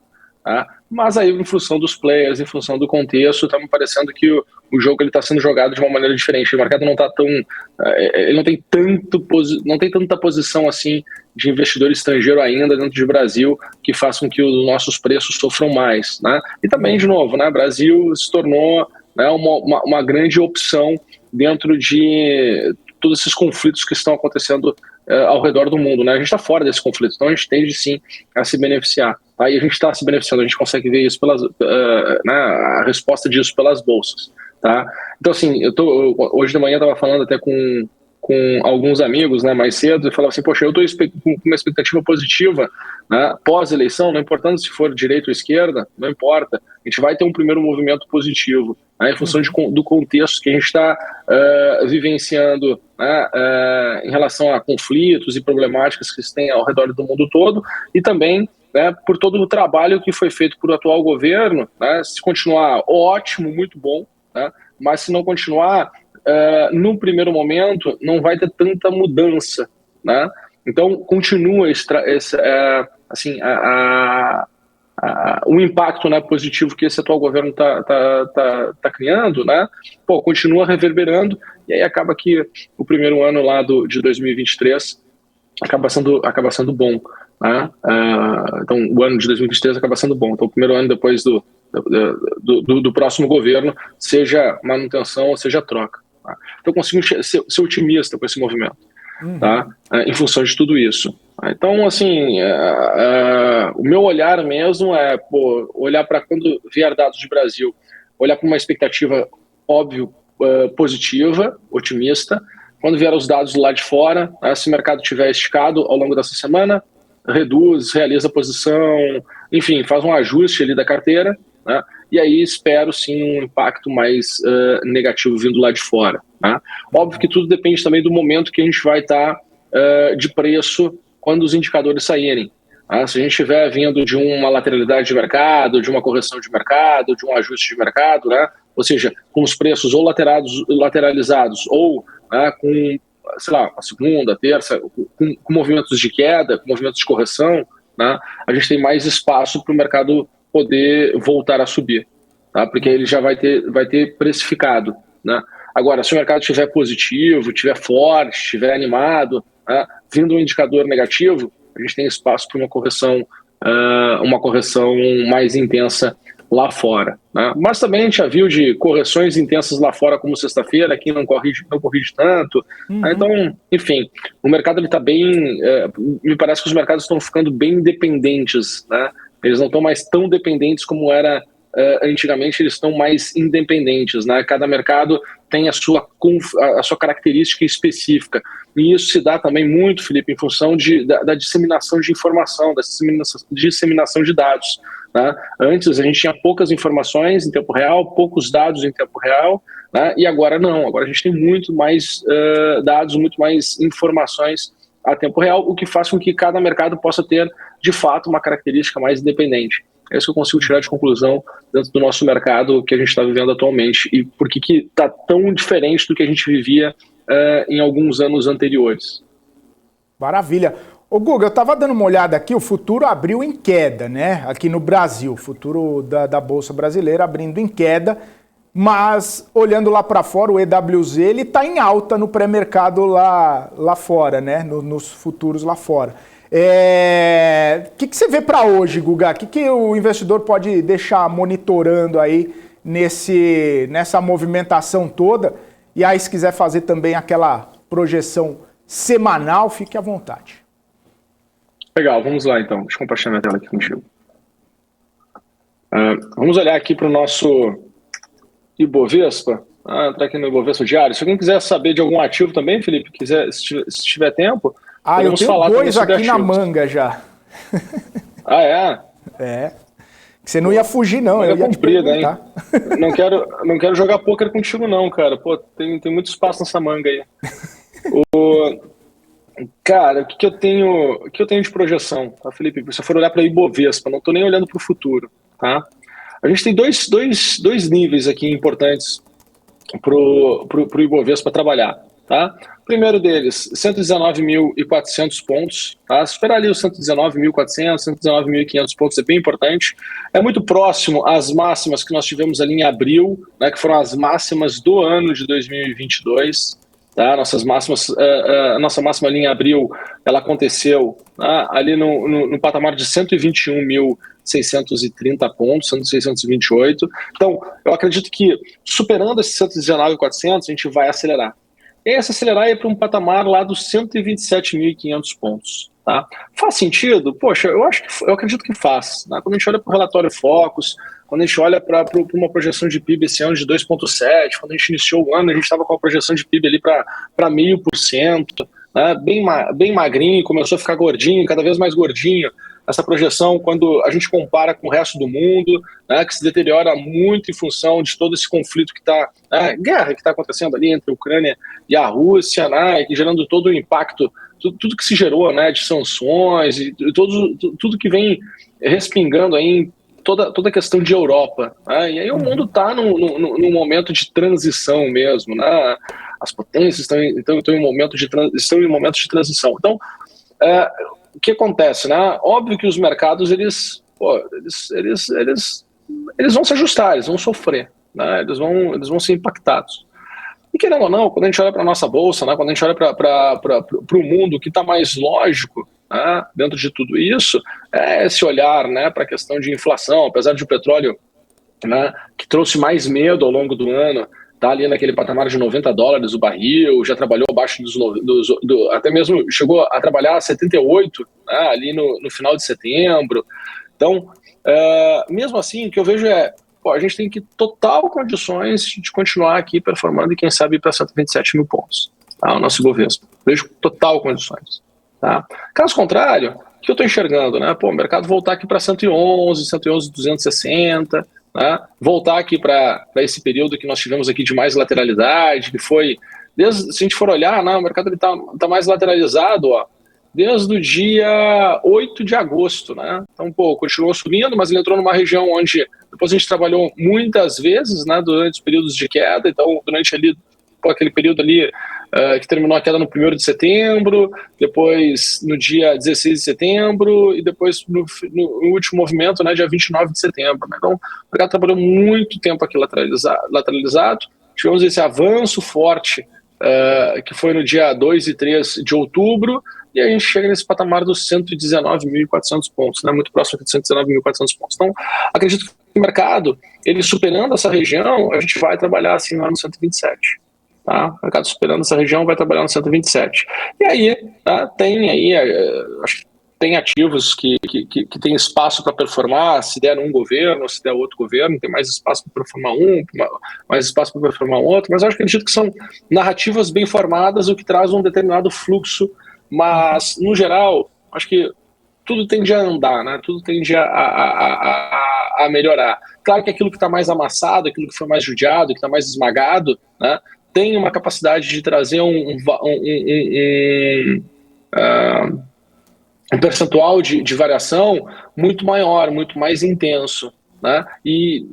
Tá? Mas aí, em função dos players, em função do contexto, está me parecendo que o jogo está sendo jogado de uma maneira diferente. O mercado não está tão... ele não tem tanta posição assim de investidor estrangeiro ainda dentro de Brasil que façam que os nossos preços sofram mais. Né? E também, de novo, né, Brasil se tornou, né, uma grande opção dentro de todos esses conflitos que estão acontecendo ao redor do mundo, né? A gente está fora desse conflito, então a gente tende sim a se beneficiar, tá? E a gente está se beneficiando, a gente consegue ver isso a resposta disso pelas bolsas, tá? Então assim, hoje de manhã estava falando até com alguns amigos, né, mais cedo, e falava assim, poxa, eu estou com uma expectativa positiva, né, pós-eleição, não importando se for direita ou esquerda, não importa, a gente vai ter um primeiro movimento positivo, né, em função do contexto que a gente está vivenciando, né, em relação a conflitos e problemáticas que se tem ao redor do mundo todo, e também, né, por todo o trabalho que foi feito por atual governo, né, se continuar, ótimo, muito bom, né, mas se não continuar, no primeiro momento não vai ter tanta mudança, né? Então continua o impacto, né, positivo que esse atual governo tá criando, né? Continua reverberando, e aí acaba que o primeiro ano lá de 2023 acaba sendo bom, né? Então o ano de 2023 acaba sendo bom. Então o primeiro ano depois do próximo governo, seja manutenção ou seja troca. Tá? Então eu consigo ser otimista com esse movimento, tá? Em função de tudo isso. Então, assim, o meu olhar mesmo é olhar para quando vier dados de Brasil, olhar para uma expectativa, óbvio, positiva, otimista. Quando vier os dados do lado de fora, né, se o mercado estiver esticado ao longo dessa semana, realiza a posição, enfim, faz um ajuste ali da carteira, né? E aí espero sim um impacto mais negativo vindo lá de fora. Né? Óbvio que tudo depende também do momento que a gente vai estar de preço quando os indicadores saírem. Né? Se a gente estiver vindo de uma lateralidade de mercado, de uma correção de mercado, de um ajuste de mercado, né? Ou seja, com os preços ou lateralizados ou, né, com, sei lá, a segunda, a terça, com movimentos de queda, com movimentos de correção, né? A gente tem mais espaço para o mercado poder voltar a subir, tá? Porque ele já vai ter precificado, né? Agora, se o mercado estiver positivo, estiver forte, estiver animado, né, vindo um indicador negativo, a gente tem espaço para uma correção mais intensa lá fora, né? Mas também a gente já viu de correções intensas lá fora, como sexta-feira, aqui não corrige tanto. Né? Então, enfim, o mercado está bem... me parece que os mercados estão ficando bem independentes, né? Eles não estão mais tão dependentes como era antigamente, eles estão mais independentes, né? Cada mercado tem a sua característica específica. E isso se dá também muito, Felipe, em função da disseminação de informação, da disseminação de dados. Né? Antes a gente tinha poucas informações em tempo real, poucos dados em tempo real, né? E agora não, agora a gente tem muito mais dados, muito mais informações a tempo real, o que faz com que cada mercado possa ter, de fato, uma característica mais independente. É isso que eu consigo tirar de conclusão dentro do nosso mercado que a gente está vivendo atualmente e por que está tão diferente do que a gente vivia em alguns anos anteriores. Maravilha. Ô Guga, eu estava dando uma olhada aqui, o futuro abriu em queda, né? Aqui no Brasil, o futuro da Bolsa Brasileira abrindo em queda, mas olhando lá para fora, o EWZ ele está em alta no pré-mercado lá fora, né? Nos futuros lá fora. O que você vê para hoje, Guga? O que o investidor pode deixar monitorando aí nessa movimentação toda? E aí, se quiser fazer também aquela projeção semanal, fique à vontade. Legal, vamos lá então. Deixa eu compartilhar minha tela aqui contigo. Vamos olhar aqui para o nosso Ibovespa. Entrar aqui no Ibovespa diário. Se alguém quiser saber de algum ativo também, Felipe, se tiver tempo, eu tenho falar dois aqui ativos na manga já. Você não ia fugir, não. Eu ia te perguntar. Não quero jogar pôquer contigo, não, cara. Pô, tem muito espaço nessa manga aí. Cara, o que eu tenho de projeção, tá, Felipe? Se você for olhar para Ibovespa, não estou nem olhando para o futuro, tá? A gente tem dois níveis aqui importantes pro Ibovespa trabalhar, tá? Primeiro deles, 119.400 pontos, tá? Esperar ali os 119.400, 119.500 pontos é bem importante. É muito próximo às máximas que nós tivemos ali em abril, né, que foram as máximas do ano de 2022. Tá? A nossa máxima ali em abril, ela aconteceu, tá, ali no patamar de 121.630 pontos, 628. Então, eu acredito que superando esses 119.400, a gente vai acelerar. E esse acelerar é para um patamar lá dos 127.500 pontos. Tá? Faz sentido? Poxa, eu acredito que faz. Tá? Quando a gente olha para o relatório Focus, quando a gente olha para uma projeção de PIB esse ano de 2,7%, quando a gente iniciou o ano, a gente estava com a projeção de PIB ali para 0,5%, né? Bem magrinho, começou a ficar gordinho, cada vez mais gordinho. Essa projeção, quando a gente compara com o resto do mundo, né, que se deteriora muito em função de todo esse conflito que está, guerra que está acontecendo ali entre a Ucrânia e a Rússia, né, e gerando todo o impacto, tudo que se gerou, né, de sanções e tudo que vem respingando aí em toda a questão de Europa. Né, e aí o mundo está num momento de transição mesmo, né, as potências estão em momentos de transição. Então, o que acontece, né? Óbvio que os mercados eles vão se ajustar, eles vão sofrer, né? Eles vão ser impactados. E querendo ou não, quando a gente olha para a nossa bolsa, né? Quando a gente olha para o mundo, o que está mais lógico, né? Dentro de tudo isso é esse olhar, né? Para a questão de inflação, apesar de o petróleo, né? Que trouxe mais medo ao longo do ano, está ali naquele patamar de $90 o barril, já trabalhou abaixo até mesmo chegou a trabalhar a 78, né, ali no final de setembro. Então, mesmo assim, o que eu vejo a gente tem que total condições de continuar aqui performando e quem sabe ir para 127 mil pontos, tá, o nosso Ibovespa. Vejo total condições. Tá? Caso contrário, o que eu estou enxergando? Né? O mercado voltar aqui para 111.260, né? Voltar aqui para esse período que nós tivemos aqui de mais lateralidade, que foi, se a gente for olhar, né, o mercado está mais lateralizado, desde o dia 8 de agosto. Né? Então, continuou subindo, mas ele entrou numa região onde depois a gente trabalhou muitas vezes, né, durante os períodos de queda, então durante aquele período ali que terminou a queda no 1º de setembro, depois no dia 16 de setembro e depois no último movimento, né, dia 29 de setembro. Né? Então, o mercado trabalhou muito tempo aqui lateralizado. Tivemos esse avanço forte que foi no dia 2 e 3 de outubro e a gente chega nesse patamar dos 119.400 pontos, né, muito próximo de 119.400 pontos. Então, acredito o mercado, ele superando essa região, a gente vai trabalhar assim lá no 127. Tá? O mercado superando essa região vai trabalhar no 127. E aí, tá? Acho que tem ativos que tem espaço para performar, se der um governo, se der outro governo, tem mais espaço para performar mais espaço para performar outro, mas eu acredito que são narrativas bem formadas, o que traz um determinado fluxo, mas, no geral, acho que tudo tende a andar, né? Tudo tende a melhorar. Claro que aquilo que está mais amassado, aquilo que foi mais judiado, que está mais esmagado, né, tem uma capacidade de trazer um percentual de variação muito maior, muito mais intenso, né? E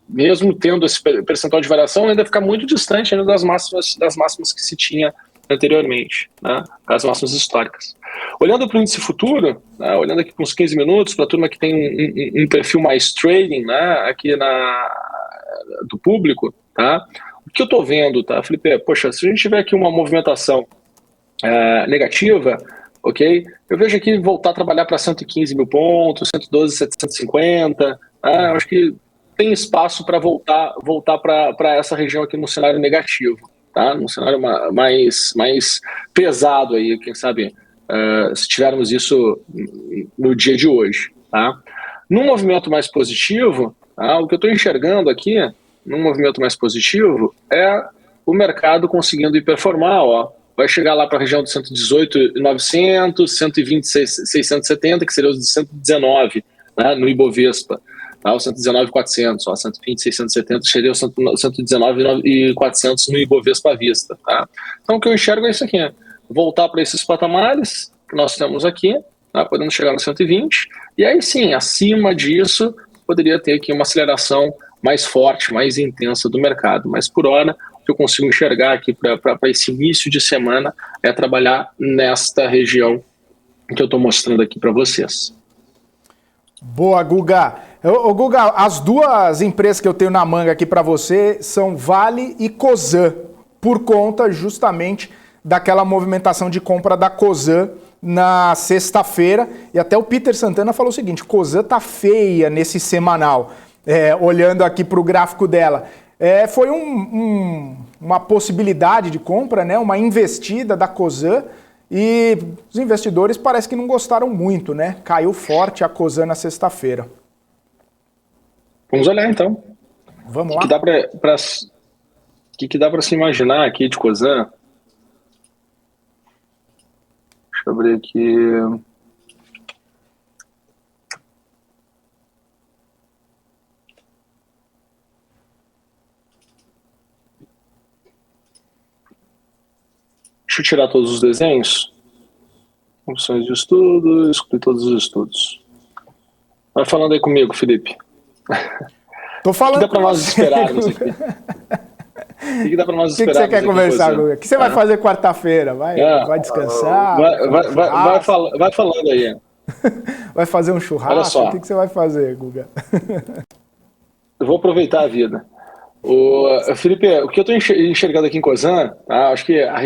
mesmo tendo esse percentual de variação, ainda fica muito distante ainda das máximas que se tinha anteriormente, né? As máximas históricas. Olhando para o índice futuro, né, olhando aqui com uns 15 minutos, para a turma que tem um perfil mais trading, né, aqui do público, tá? O que eu estou vendo, tá, Felipe? Poxa, se a gente tiver aqui uma movimentação negativa, ok? Eu vejo aqui voltar a trabalhar para 115 mil pontos, 112, 750. Eu acho que tem espaço para voltar para essa região aqui no cenário negativo, tá? Num cenário mais pesado aí, quem sabe, se tivermos isso no dia de hoje, tá? Num movimento mais positivo, tá? O que eu estou enxergando aqui, num movimento mais positivo, é o mercado conseguindo performar, ó. Vai chegar lá para a região de 118.900, 120.670, que seria os de 119, né, no Ibovespa, tá, o 119.400, 120.670 seria o 119.400 no Ibovespa à vista. Tá? Então o que eu enxergo é isso aqui, voltar para esses patamares que nós temos aqui, tá, podendo chegar no 120, e aí sim, acima disso, poderia ter aqui uma aceleração mais forte, mais intensa do mercado, mas por hora, que eu consigo enxergar aqui para esse início de semana é trabalhar nesta região que eu estou mostrando aqui para vocês. Boa, Guga. Guga, as duas empresas que eu tenho na manga aqui para você são Vale e Cosan, por conta justamente daquela movimentação de compra da Cosan na sexta-feira. E até o Peter Santana falou o seguinte, Cosan tá feia nesse semanal, olhando aqui para o gráfico dela. Foi uma possibilidade de compra, né? Uma investida da Cosan, e os investidores parece que não gostaram muito, né? Caiu forte a Cosan na sexta-feira. Vamos olhar então. Vamos lá. O que dá para se imaginar aqui de Cosan? Deixa eu abrir aqui. Deixa eu tirar todos os desenhos. Opções de estudo, excluir todos os estudos. Vai falando aí comigo, Felipe. Tô falando. O que dá para nós esperarmos aqui? O que dá para nós esperarmos? O que você quer conversar, Guga? O que você vai fazer quarta-feira? Vai descansar? Vai falando aí. Vai fazer um churrasco? Olha só. O que você vai fazer, Guga? Eu vou aproveitar a vida. Felipe, o que eu estou enxergando aqui em Cosan, tá? Acho que a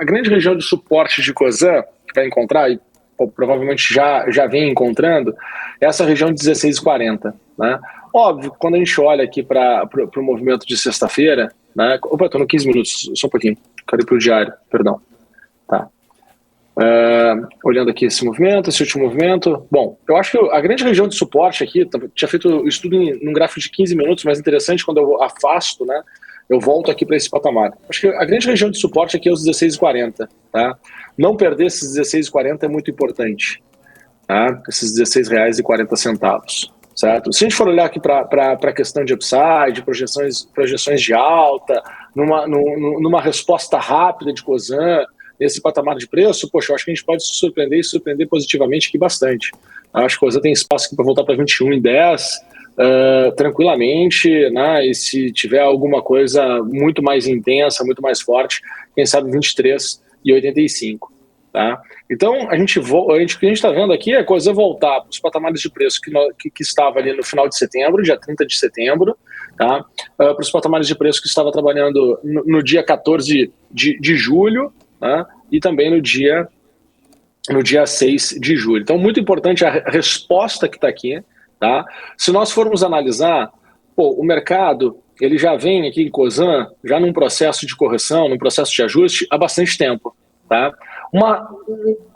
grande região de suporte de Cosan, que vai encontrar, e provavelmente já vem encontrando, é essa região de 16,40. Né? Óbvio, quando a gente olha aqui para o movimento de sexta-feira, né? Opa, estou no 15 minutos, só um pouquinho, quero ir para o diário, perdão. Tá. Olhando aqui esse último movimento, bom, eu acho que a grande região de suporte aqui, tinha feito o estudo num gráfico de 15 minutos, mas interessante, quando eu afasto, né, eu volto aqui para esse patamar. Acho que a grande região de suporte aqui é os 16,40, tá? Não perder esses 16,40 é muito importante, tá? Esses R$16,40, certo? Se a gente for olhar aqui para a questão de upside, projeções de alta, numa resposta rápida de Cosan, nesse patamar de preço, poxa, eu acho que a gente pode se surpreender e surpreender positivamente aqui bastante. Eu acho que a Cosan tem espaço aqui para voltar para 21,10 tranquilamente, né? E se tiver alguma coisa muito mais intensa, muito mais forte, quem sabe 23,85. Tá? Então, o que a gente está vendo aqui é a Cosan voltar para os patamares de preço que estava ali no final de setembro, dia 30 de setembro, tá? Para os patamares de preço que estava trabalhando no dia 14 de julho, né? E também no dia 6 de julho. Então, muito importante a resposta que está aqui, Tá? Se nós formos analisar, o mercado ele já vem aqui em Cosan, já num processo de correção, num processo de ajuste há bastante tempo. Tá?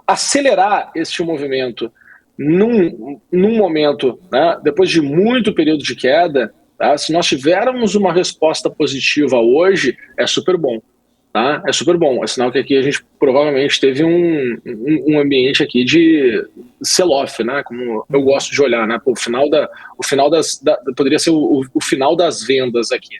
Acelerar este movimento num momento, né, depois de muito período de queda, tá? Se nós tivermos uma resposta positiva hoje, é super bom. Tá? É super bom, é sinal que aqui a gente provavelmente teve um ambiente aqui de sell-off, né? Como eu gosto de olhar, né? Poderia ser o final das vendas aqui,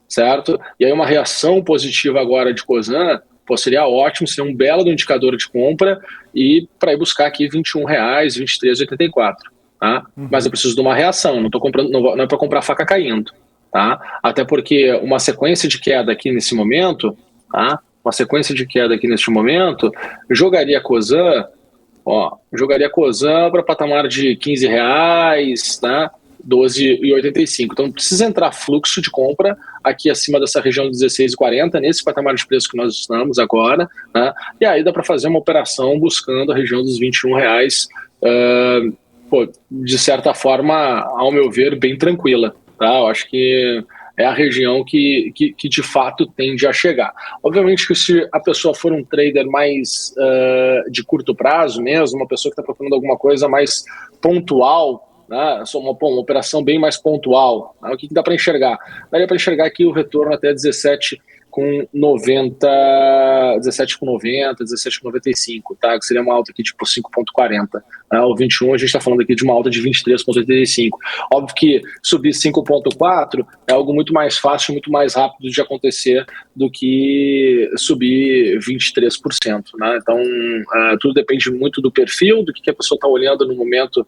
certo? E aí uma reação positiva agora de Cosan, seria ótimo, seria um belo indicador de compra e para ir buscar aqui R$21, R$23,84, tá? Mas eu preciso de uma reação, não é para comprar faca caindo, tá? Até porque uma sequência de queda aqui nesse momento, tá? Uma sequência de queda aqui neste momento, jogaria Cosan para patamar de R$15, tá? 12,85. Então precisa entrar fluxo de compra aqui acima dessa região de 16,40, nesse patamar de preço que nós estamos agora, né? E aí dá para fazer uma operação buscando a região dos R$21, de certa forma, ao meu ver, bem tranquila, tá? Eu acho que é a região que de fato tende a chegar. Obviamente que se a pessoa for um trader mais de curto prazo mesmo, uma pessoa que está procurando alguma coisa mais pontual, né, uma operação bem mais pontual, né, o que dá para enxergar? Daria para enxergar aqui o retorno até 17,90, 17,95, tá? Que seria uma alta aqui tipo 5,40. Né? O 21 a gente está falando aqui de uma alta de 23,85. Óbvio que subir 5,4 é algo muito mais fácil, muito mais rápido de acontecer do que subir 23%. Né? Então, tudo depende muito do perfil, do que a pessoa está olhando no momento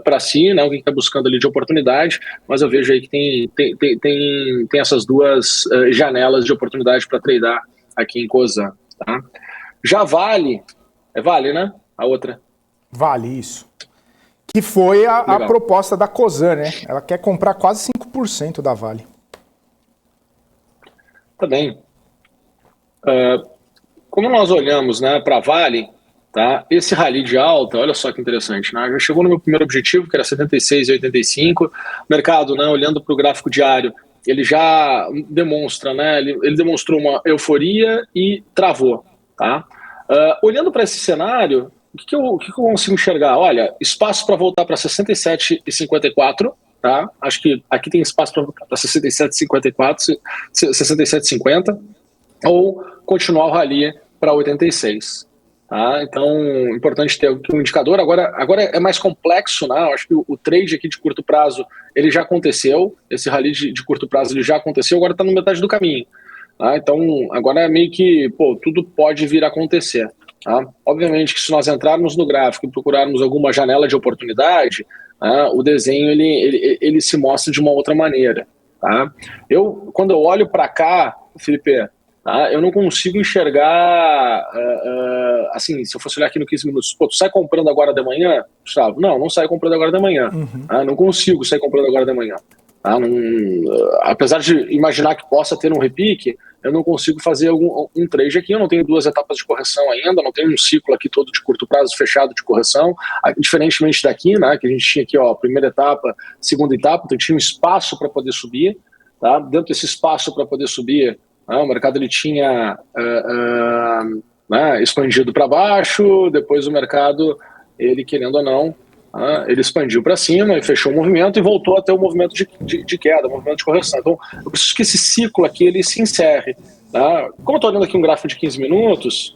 para si, né? O que está buscando ali de oportunidade, mas eu vejo aí que tem essas duas janelas de oportunidade para tradar aqui em Cosan. Tá? Já Vale, Vale, né? A outra. Vale, isso. Que foi a proposta da Cosan, né? Ela quer comprar quase 5% da Vale. Tá bem. Como nós olhamos, né, para Vale, tá? Esse rally de alta, olha só que interessante, né? Já chegou no meu primeiro objetivo, que era 76,85. O mercado, né, olhando para o gráfico diário, ele já demonstra, né? Ele demonstrou uma euforia e travou, tá? Olhando para esse cenário, o que eu consigo enxergar? Olha, espaço para voltar para 67,54, tá? Acho que aqui tem espaço para voltar para 67,54, 67,50, ou continuar o rally para 86. Tá? Então, importante ter um indicador. Agora é mais complexo, né? Eu acho que o trade aqui de curto prazo ele já aconteceu, esse rally de curto prazo ele já aconteceu, agora está no metade do caminho. Tá? Então, agora é meio que tudo pode vir a acontecer. Tá? Obviamente que se nós entrarmos no gráfico e procurarmos alguma janela de oportunidade, o desenho ele se mostra de uma outra maneira. Tá? Quando eu olho para cá, Felipe, eu não consigo enxergar, assim, se eu fosse olhar aqui no 15 minutos, tu sai comprando agora de manhã, Gustavo? Não saio comprando agora de manhã. Não consigo sair comprando agora de manhã. Apesar de imaginar que possa ter um repique, eu não consigo fazer um trade aqui, eu não tenho 2 etapas de correção ainda, não tenho um ciclo aqui todo de curto prazo fechado de correção, diferentemente daqui, né, que a gente tinha aqui, primeira etapa, segunda etapa, então tinha um espaço para poder subir, tá? Dentro desse espaço para poder subir, o mercado ele tinha expandido para baixo, depois o mercado, ele querendo ou não, ele expandiu para cima e fechou o movimento e voltou até o movimento de queda, o movimento de correção. Então, eu preciso que esse ciclo aqui ele se encerre. Tá? Como eu estou olhando aqui um gráfico de 15 minutos,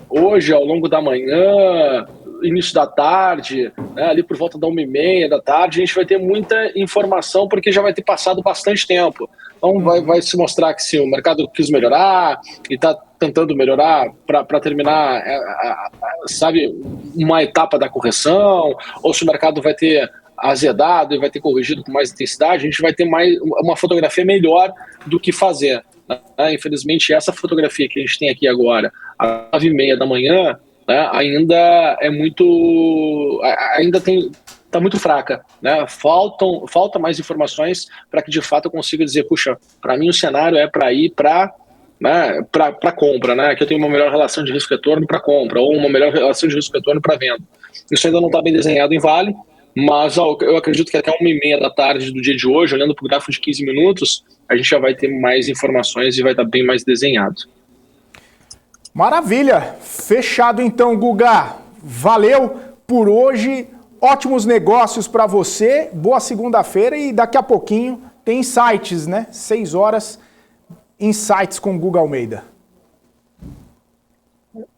hoje, ao longo da manhã, início da tarde, né, ali por volta da 1h30 da tarde, a gente vai ter muita informação porque já vai ter passado bastante tempo. Então vai se mostrar que se o mercado quis melhorar e está tentando melhorar para terminar, sabe, uma etapa da correção, ou se o mercado vai ter azedado e vai ter corrigido com mais intensidade, a gente vai ter uma fotografia melhor do que fazer. Né? Infelizmente, essa fotografia que a gente tem aqui agora, às 9h30 da manhã, né, ainda está muito fraca, né? Falta mais informações para que de fato eu consiga dizer, puxa, para mim o cenário é para ir para compra, né? Que eu tenho uma melhor relação de risco-retorno para compra ou uma melhor relação de risco-retorno para venda. Isso ainda não está bem desenhado em Vale, Mas eu acredito que até 1h30 da tarde do dia de hoje, olhando para o gráfico de 15 minutos, a gente já vai ter mais informações e vai estar bem mais desenhado. Maravilha! Fechado então, Guga. Valeu por hoje. Ótimos negócios para você. Boa segunda-feira e daqui a pouquinho tem insights, né? 6 horas, insights com Guga Almeida.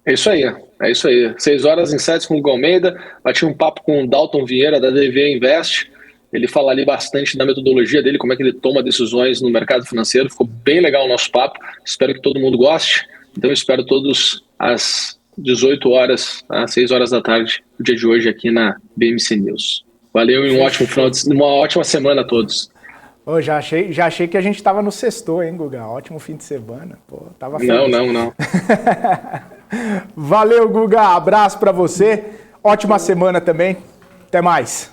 É isso aí. 6 horas, insights com o Guga Almeida. Bati um papo com o Dalton Vieira, da DV Invest. Ele fala ali bastante da metodologia dele, como é que ele toma decisões no mercado financeiro. Ficou bem legal o nosso papo. Espero que todo mundo goste. Então eu espero todos às 18 horas, às 6 horas da tarde, no dia de hoje aqui na BMC News. Valeu e uma ótima semana a todos. Oh, já achei que a gente estava no sexto, hein, Guga? Ótimo fim de semana. Pô, tava feliz. Não. Valeu, Guga. Abraço para você. Ótima semana também. Até mais.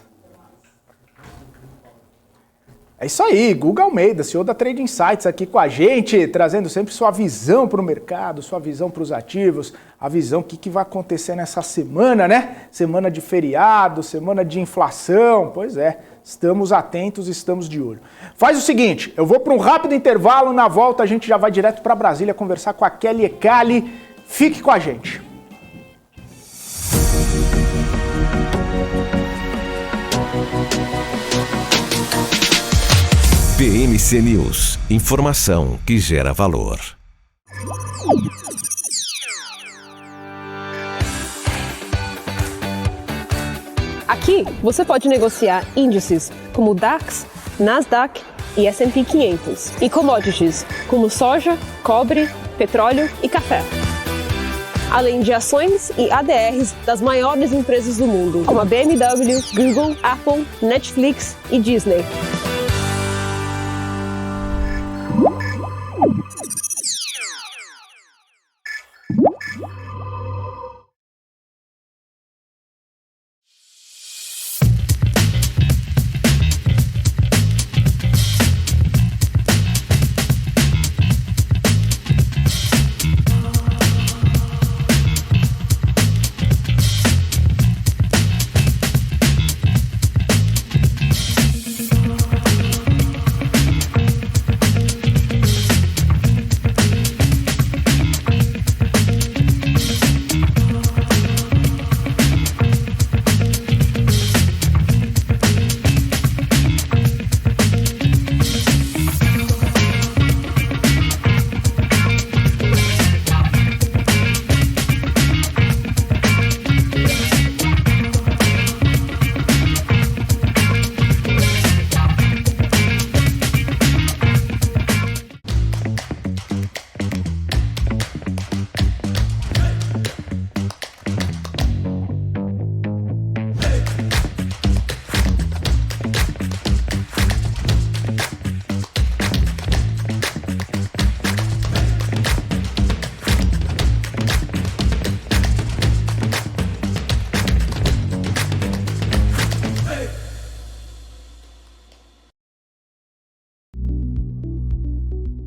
É isso aí, Guga Almeida, CEO da Trade Insights, aqui com a gente, trazendo sempre sua visão para o mercado, sua visão para os ativos, a visão do que vai acontecer nessa semana, né? Semana de feriado, semana de inflação, pois é, estamos atentos, estamos de olho. Faz o seguinte, eu vou para um rápido intervalo, na volta a gente já vai direto para Brasília conversar com a Kelly Ecali. Fique com a gente. BMC News, informação que gera valor. Aqui você pode negociar índices como DAX, Nasdaq e S&P 500 e commodities como soja, cobre, petróleo e café. Além de ações e ADRs das maiores empresas do mundo, como a BMW, Google, Apple, Netflix e Disney.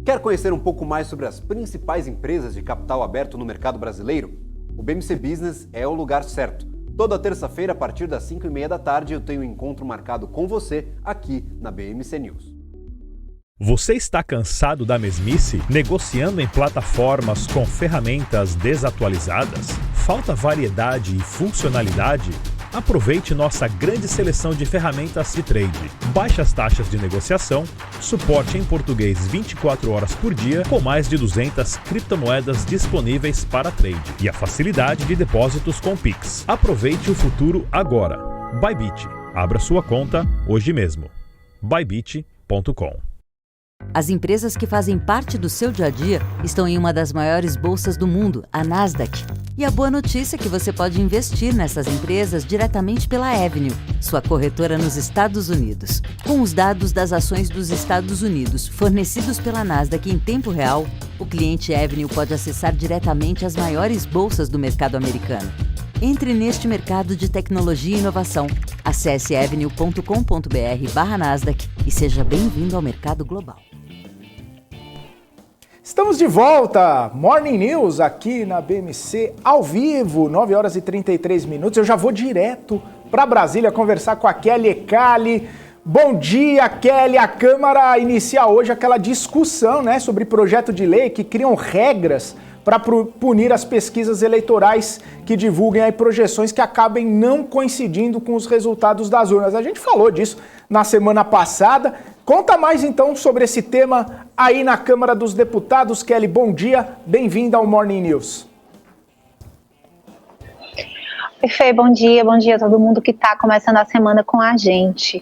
Quer conhecer um pouco mais sobre as principais empresas de capital aberto no mercado brasileiro? O BMC Business é o lugar certo. Toda terça-feira, a partir das 5h30 da tarde, eu tenho um encontro marcado com você aqui na BMC News. Você está cansado da mesmice? Negociando em plataformas com ferramentas desatualizadas? Falta variedade e funcionalidade? Aproveite nossa grande seleção de ferramentas de trade. Baixas taxas de negociação, suporte em português 24 horas por dia, com mais de 200 criptomoedas disponíveis para trade e a facilidade de depósitos com Pix. Aproveite o futuro agora. Bybit. Abra sua conta hoje mesmo. Bybit.com. As empresas que fazem parte do seu dia a dia estão em uma das maiores bolsas do mundo, a Nasdaq. E a boa notícia é que você pode investir nessas empresas diretamente pela Avenue, sua corretora nos Estados Unidos. Com os dados das ações dos Estados Unidos fornecidos pela Nasdaq em tempo real, o cliente Avenue pode acessar diretamente as maiores bolsas do mercado americano. Entre neste mercado de tecnologia e inovação. Acesse avenue.com.br/Nasdaq e seja bem-vindo ao mercado global. Estamos de volta, Morning News aqui na BMC, ao vivo, 9 horas e 33 minutos. Eu já vou direto para Brasília conversar com a Kelly Ecali. Bom dia, Kelly. A Câmara inicia hoje aquela discussão, né, sobre projeto de lei que criam regras para punir as pesquisas eleitorais que divulguem aí projeções que acabem não coincidindo com os resultados das urnas. A gente falou disso na semana passada. Conta mais então sobre esse tema aí na Câmara dos Deputados. Kelly, bom dia, bem-vinda ao Morning News. Fê, bom dia a todo mundo que está começando a semana com a gente.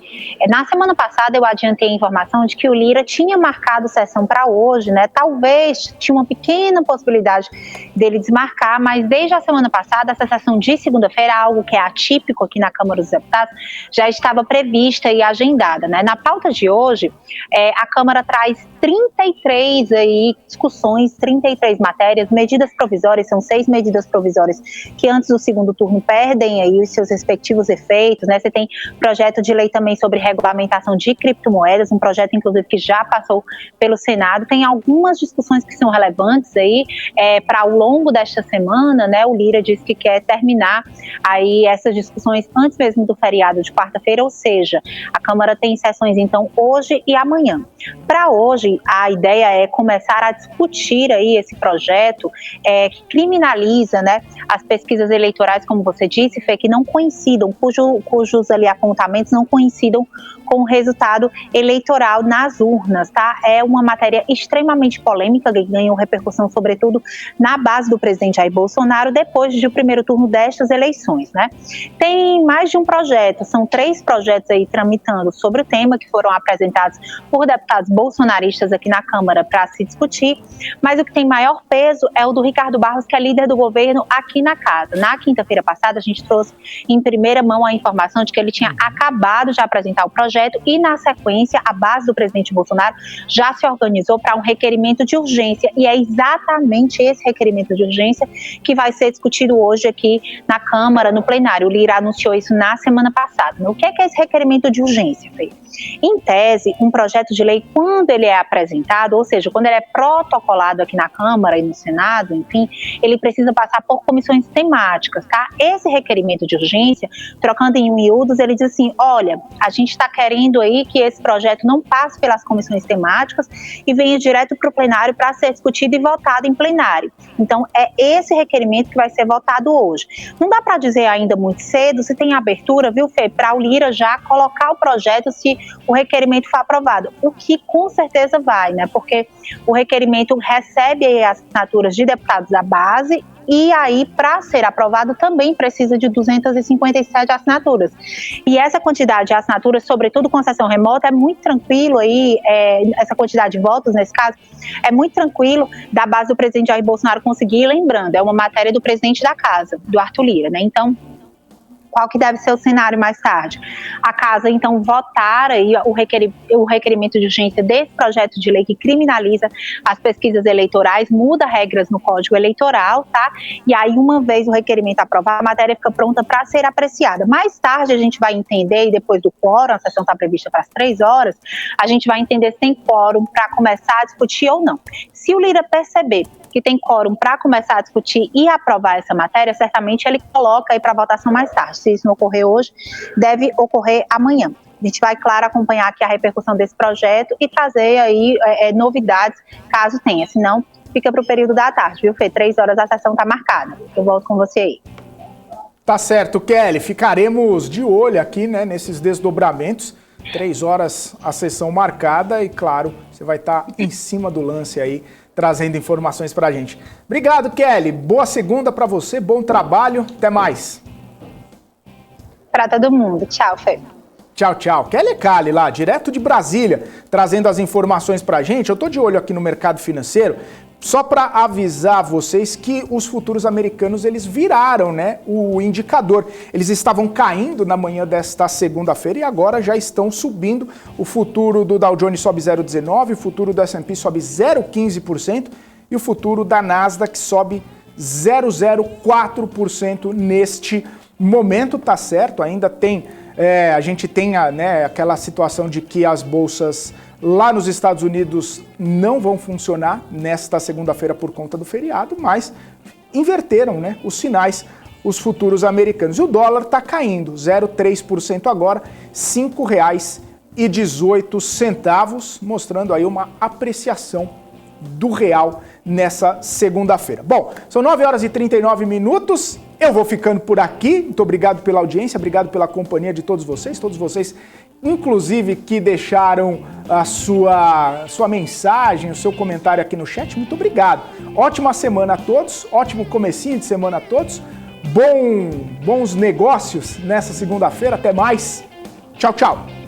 Na semana passada eu adiantei a informação de que o Lira tinha marcado sessão para hoje, né? Talvez tinha uma pequena possibilidade dele desmarcar, mas desde a semana passada, essa sessão de segunda-feira, algo que é atípico aqui na Câmara dos Deputados, já estava prevista e agendada, né? Na pauta de hoje, a Câmara traz 33 discussões, 33 matérias, medidas provisórias, são 6 medidas provisórias que antes do segundo turno perdem aí os seus respectivos efeitos, né? Você tem projeto de lei também sobre regulamentação de criptomoedas, um projeto inclusive que já passou pelo Senado. Tem algumas discussões que são relevantes aí para ao longo desta semana, né? O Lira disse que quer terminar aí essas discussões antes mesmo do feriado de quarta-feira, ou seja, a Câmara tem sessões então hoje e amanhã. Para hoje, a ideia é começar a discutir aí esse projeto que criminaliza, né, as pesquisas eleitorais, como você disse, Fê, que não coincidam, cujos ali apontamentos não coincidam com o resultado eleitoral nas urnas, tá? É uma matéria extremamente polêmica, que ganhou repercussão, sobretudo, na base do presidente Jair Bolsonaro, depois do primeiro turno destas eleições, né? Tem mais de um projeto, são 3 projetos aí tramitando sobre o tema, que foram apresentados por deputados bolsonaristas aqui na Câmara para se discutir, mas o que tem maior peso é o do Ricardo Barros, que é líder do governo aqui na casa. Na quinta-feira passada, a gente trouxe em primeira mão a informação de que ele tinha acabado de apresentar o projeto e, na sequência, a base do presidente Bolsonaro já se organizou para um requerimento de urgência, e é exatamente esse requerimento de urgência que vai ser discutido hoje aqui na Câmara, no plenário. O Lira anunciou isso na semana passada. O que é esse requerimento de urgência, Fê? Em tese, um projeto de lei, quando ele é apresentado, ou seja, quando ele é protocolado aqui na Câmara e no Senado, enfim, ele precisa passar por comissões temáticas, tá? Esse requerimento de urgência, trocando em miúdos, ele diz assim, olha, a gente está querendo aí que esse projeto não passe pelas comissões temáticas e venha direto para o plenário para ser discutido e votado em plenário. Então, é esse requerimento que vai ser votado hoje. Não dá para dizer ainda muito cedo se tem abertura, viu, Fê, para o Lira já colocar o projeto se o requerimento for aprovado, o que com certeza vai, né? Porque o requerimento recebe aí as assinaturas de deputados da base e aí, para ser aprovado, também precisa de 257 assinaturas. E essa quantidade de assinaturas, sobretudo com sessão remota, é muito tranquilo aí, essa quantidade de votos, nesse caso, é muito tranquilo da base do presidente Jair Bolsonaro conseguir, lembrando, é uma matéria do presidente da casa, do Arthur Lira, né? Então, qual que deve ser o cenário mais tarde? A casa, então, votar aí o requerimento de urgência desse projeto de lei que criminaliza as pesquisas eleitorais, muda regras no Código Eleitoral, tá? E aí, uma vez o requerimento aprovado, a matéria fica pronta para ser apreciada. Mais tarde, a gente vai entender, e depois do quórum, a sessão está prevista para as 3 horas, a gente vai entender se tem quórum para começar a discutir ou não. Se o Lira perceber que tem quórum para começar a discutir e aprovar essa matéria, certamente ele coloca aí para votação mais tarde. Se isso não ocorrer hoje, deve ocorrer amanhã. A gente vai, claro, acompanhar aqui a repercussão desse projeto e trazer aí novidades, caso tenha. Senão, fica para o período da tarde, viu, Fê? 3 horas a sessão está marcada. Eu volto com você aí. Tá certo, Kelly. Ficaremos de olho aqui, né, nesses desdobramentos. 3 horas a sessão marcada e, claro, você vai estar em cima do lance aí, trazendo informações pra gente. Obrigado, Kelly. Boa segunda pra você, bom trabalho. Até mais. Pra todo mundo. Tchau, Fê. Tchau, tchau. Kelly Ecali lá, direto de Brasília, trazendo as informações pra gente. Eu tô de olho aqui no mercado financeiro, só para avisar vocês que os futuros americanos, eles viraram, né, o indicador. Eles estavam caindo na manhã desta segunda-feira e agora já estão subindo. O futuro do Dow Jones sobe 0,19%, o futuro do S&P sobe 0,15% e o futuro da Nasdaq sobe 0,04% neste momento. Tá certo, ainda tem, a gente tem aquela situação de que as bolsas lá nos Estados Unidos não vão funcionar nesta segunda-feira por conta do feriado, mas inverteram, né, os sinais os futuros americanos. E o dólar está caindo, 0,3% agora, R$ 5,18, mostrando aí uma apreciação do real nessa segunda-feira. Bom, são 9h39, eu vou ficando por aqui. Muito obrigado pela audiência, obrigado pela companhia de todos vocês inclusive que deixaram a sua mensagem, o seu comentário aqui no chat. Muito obrigado. Ótima semana a todos, ótimo comecinho de semana a todos. Bons negócios nessa segunda-feira. Até mais. Tchau, tchau.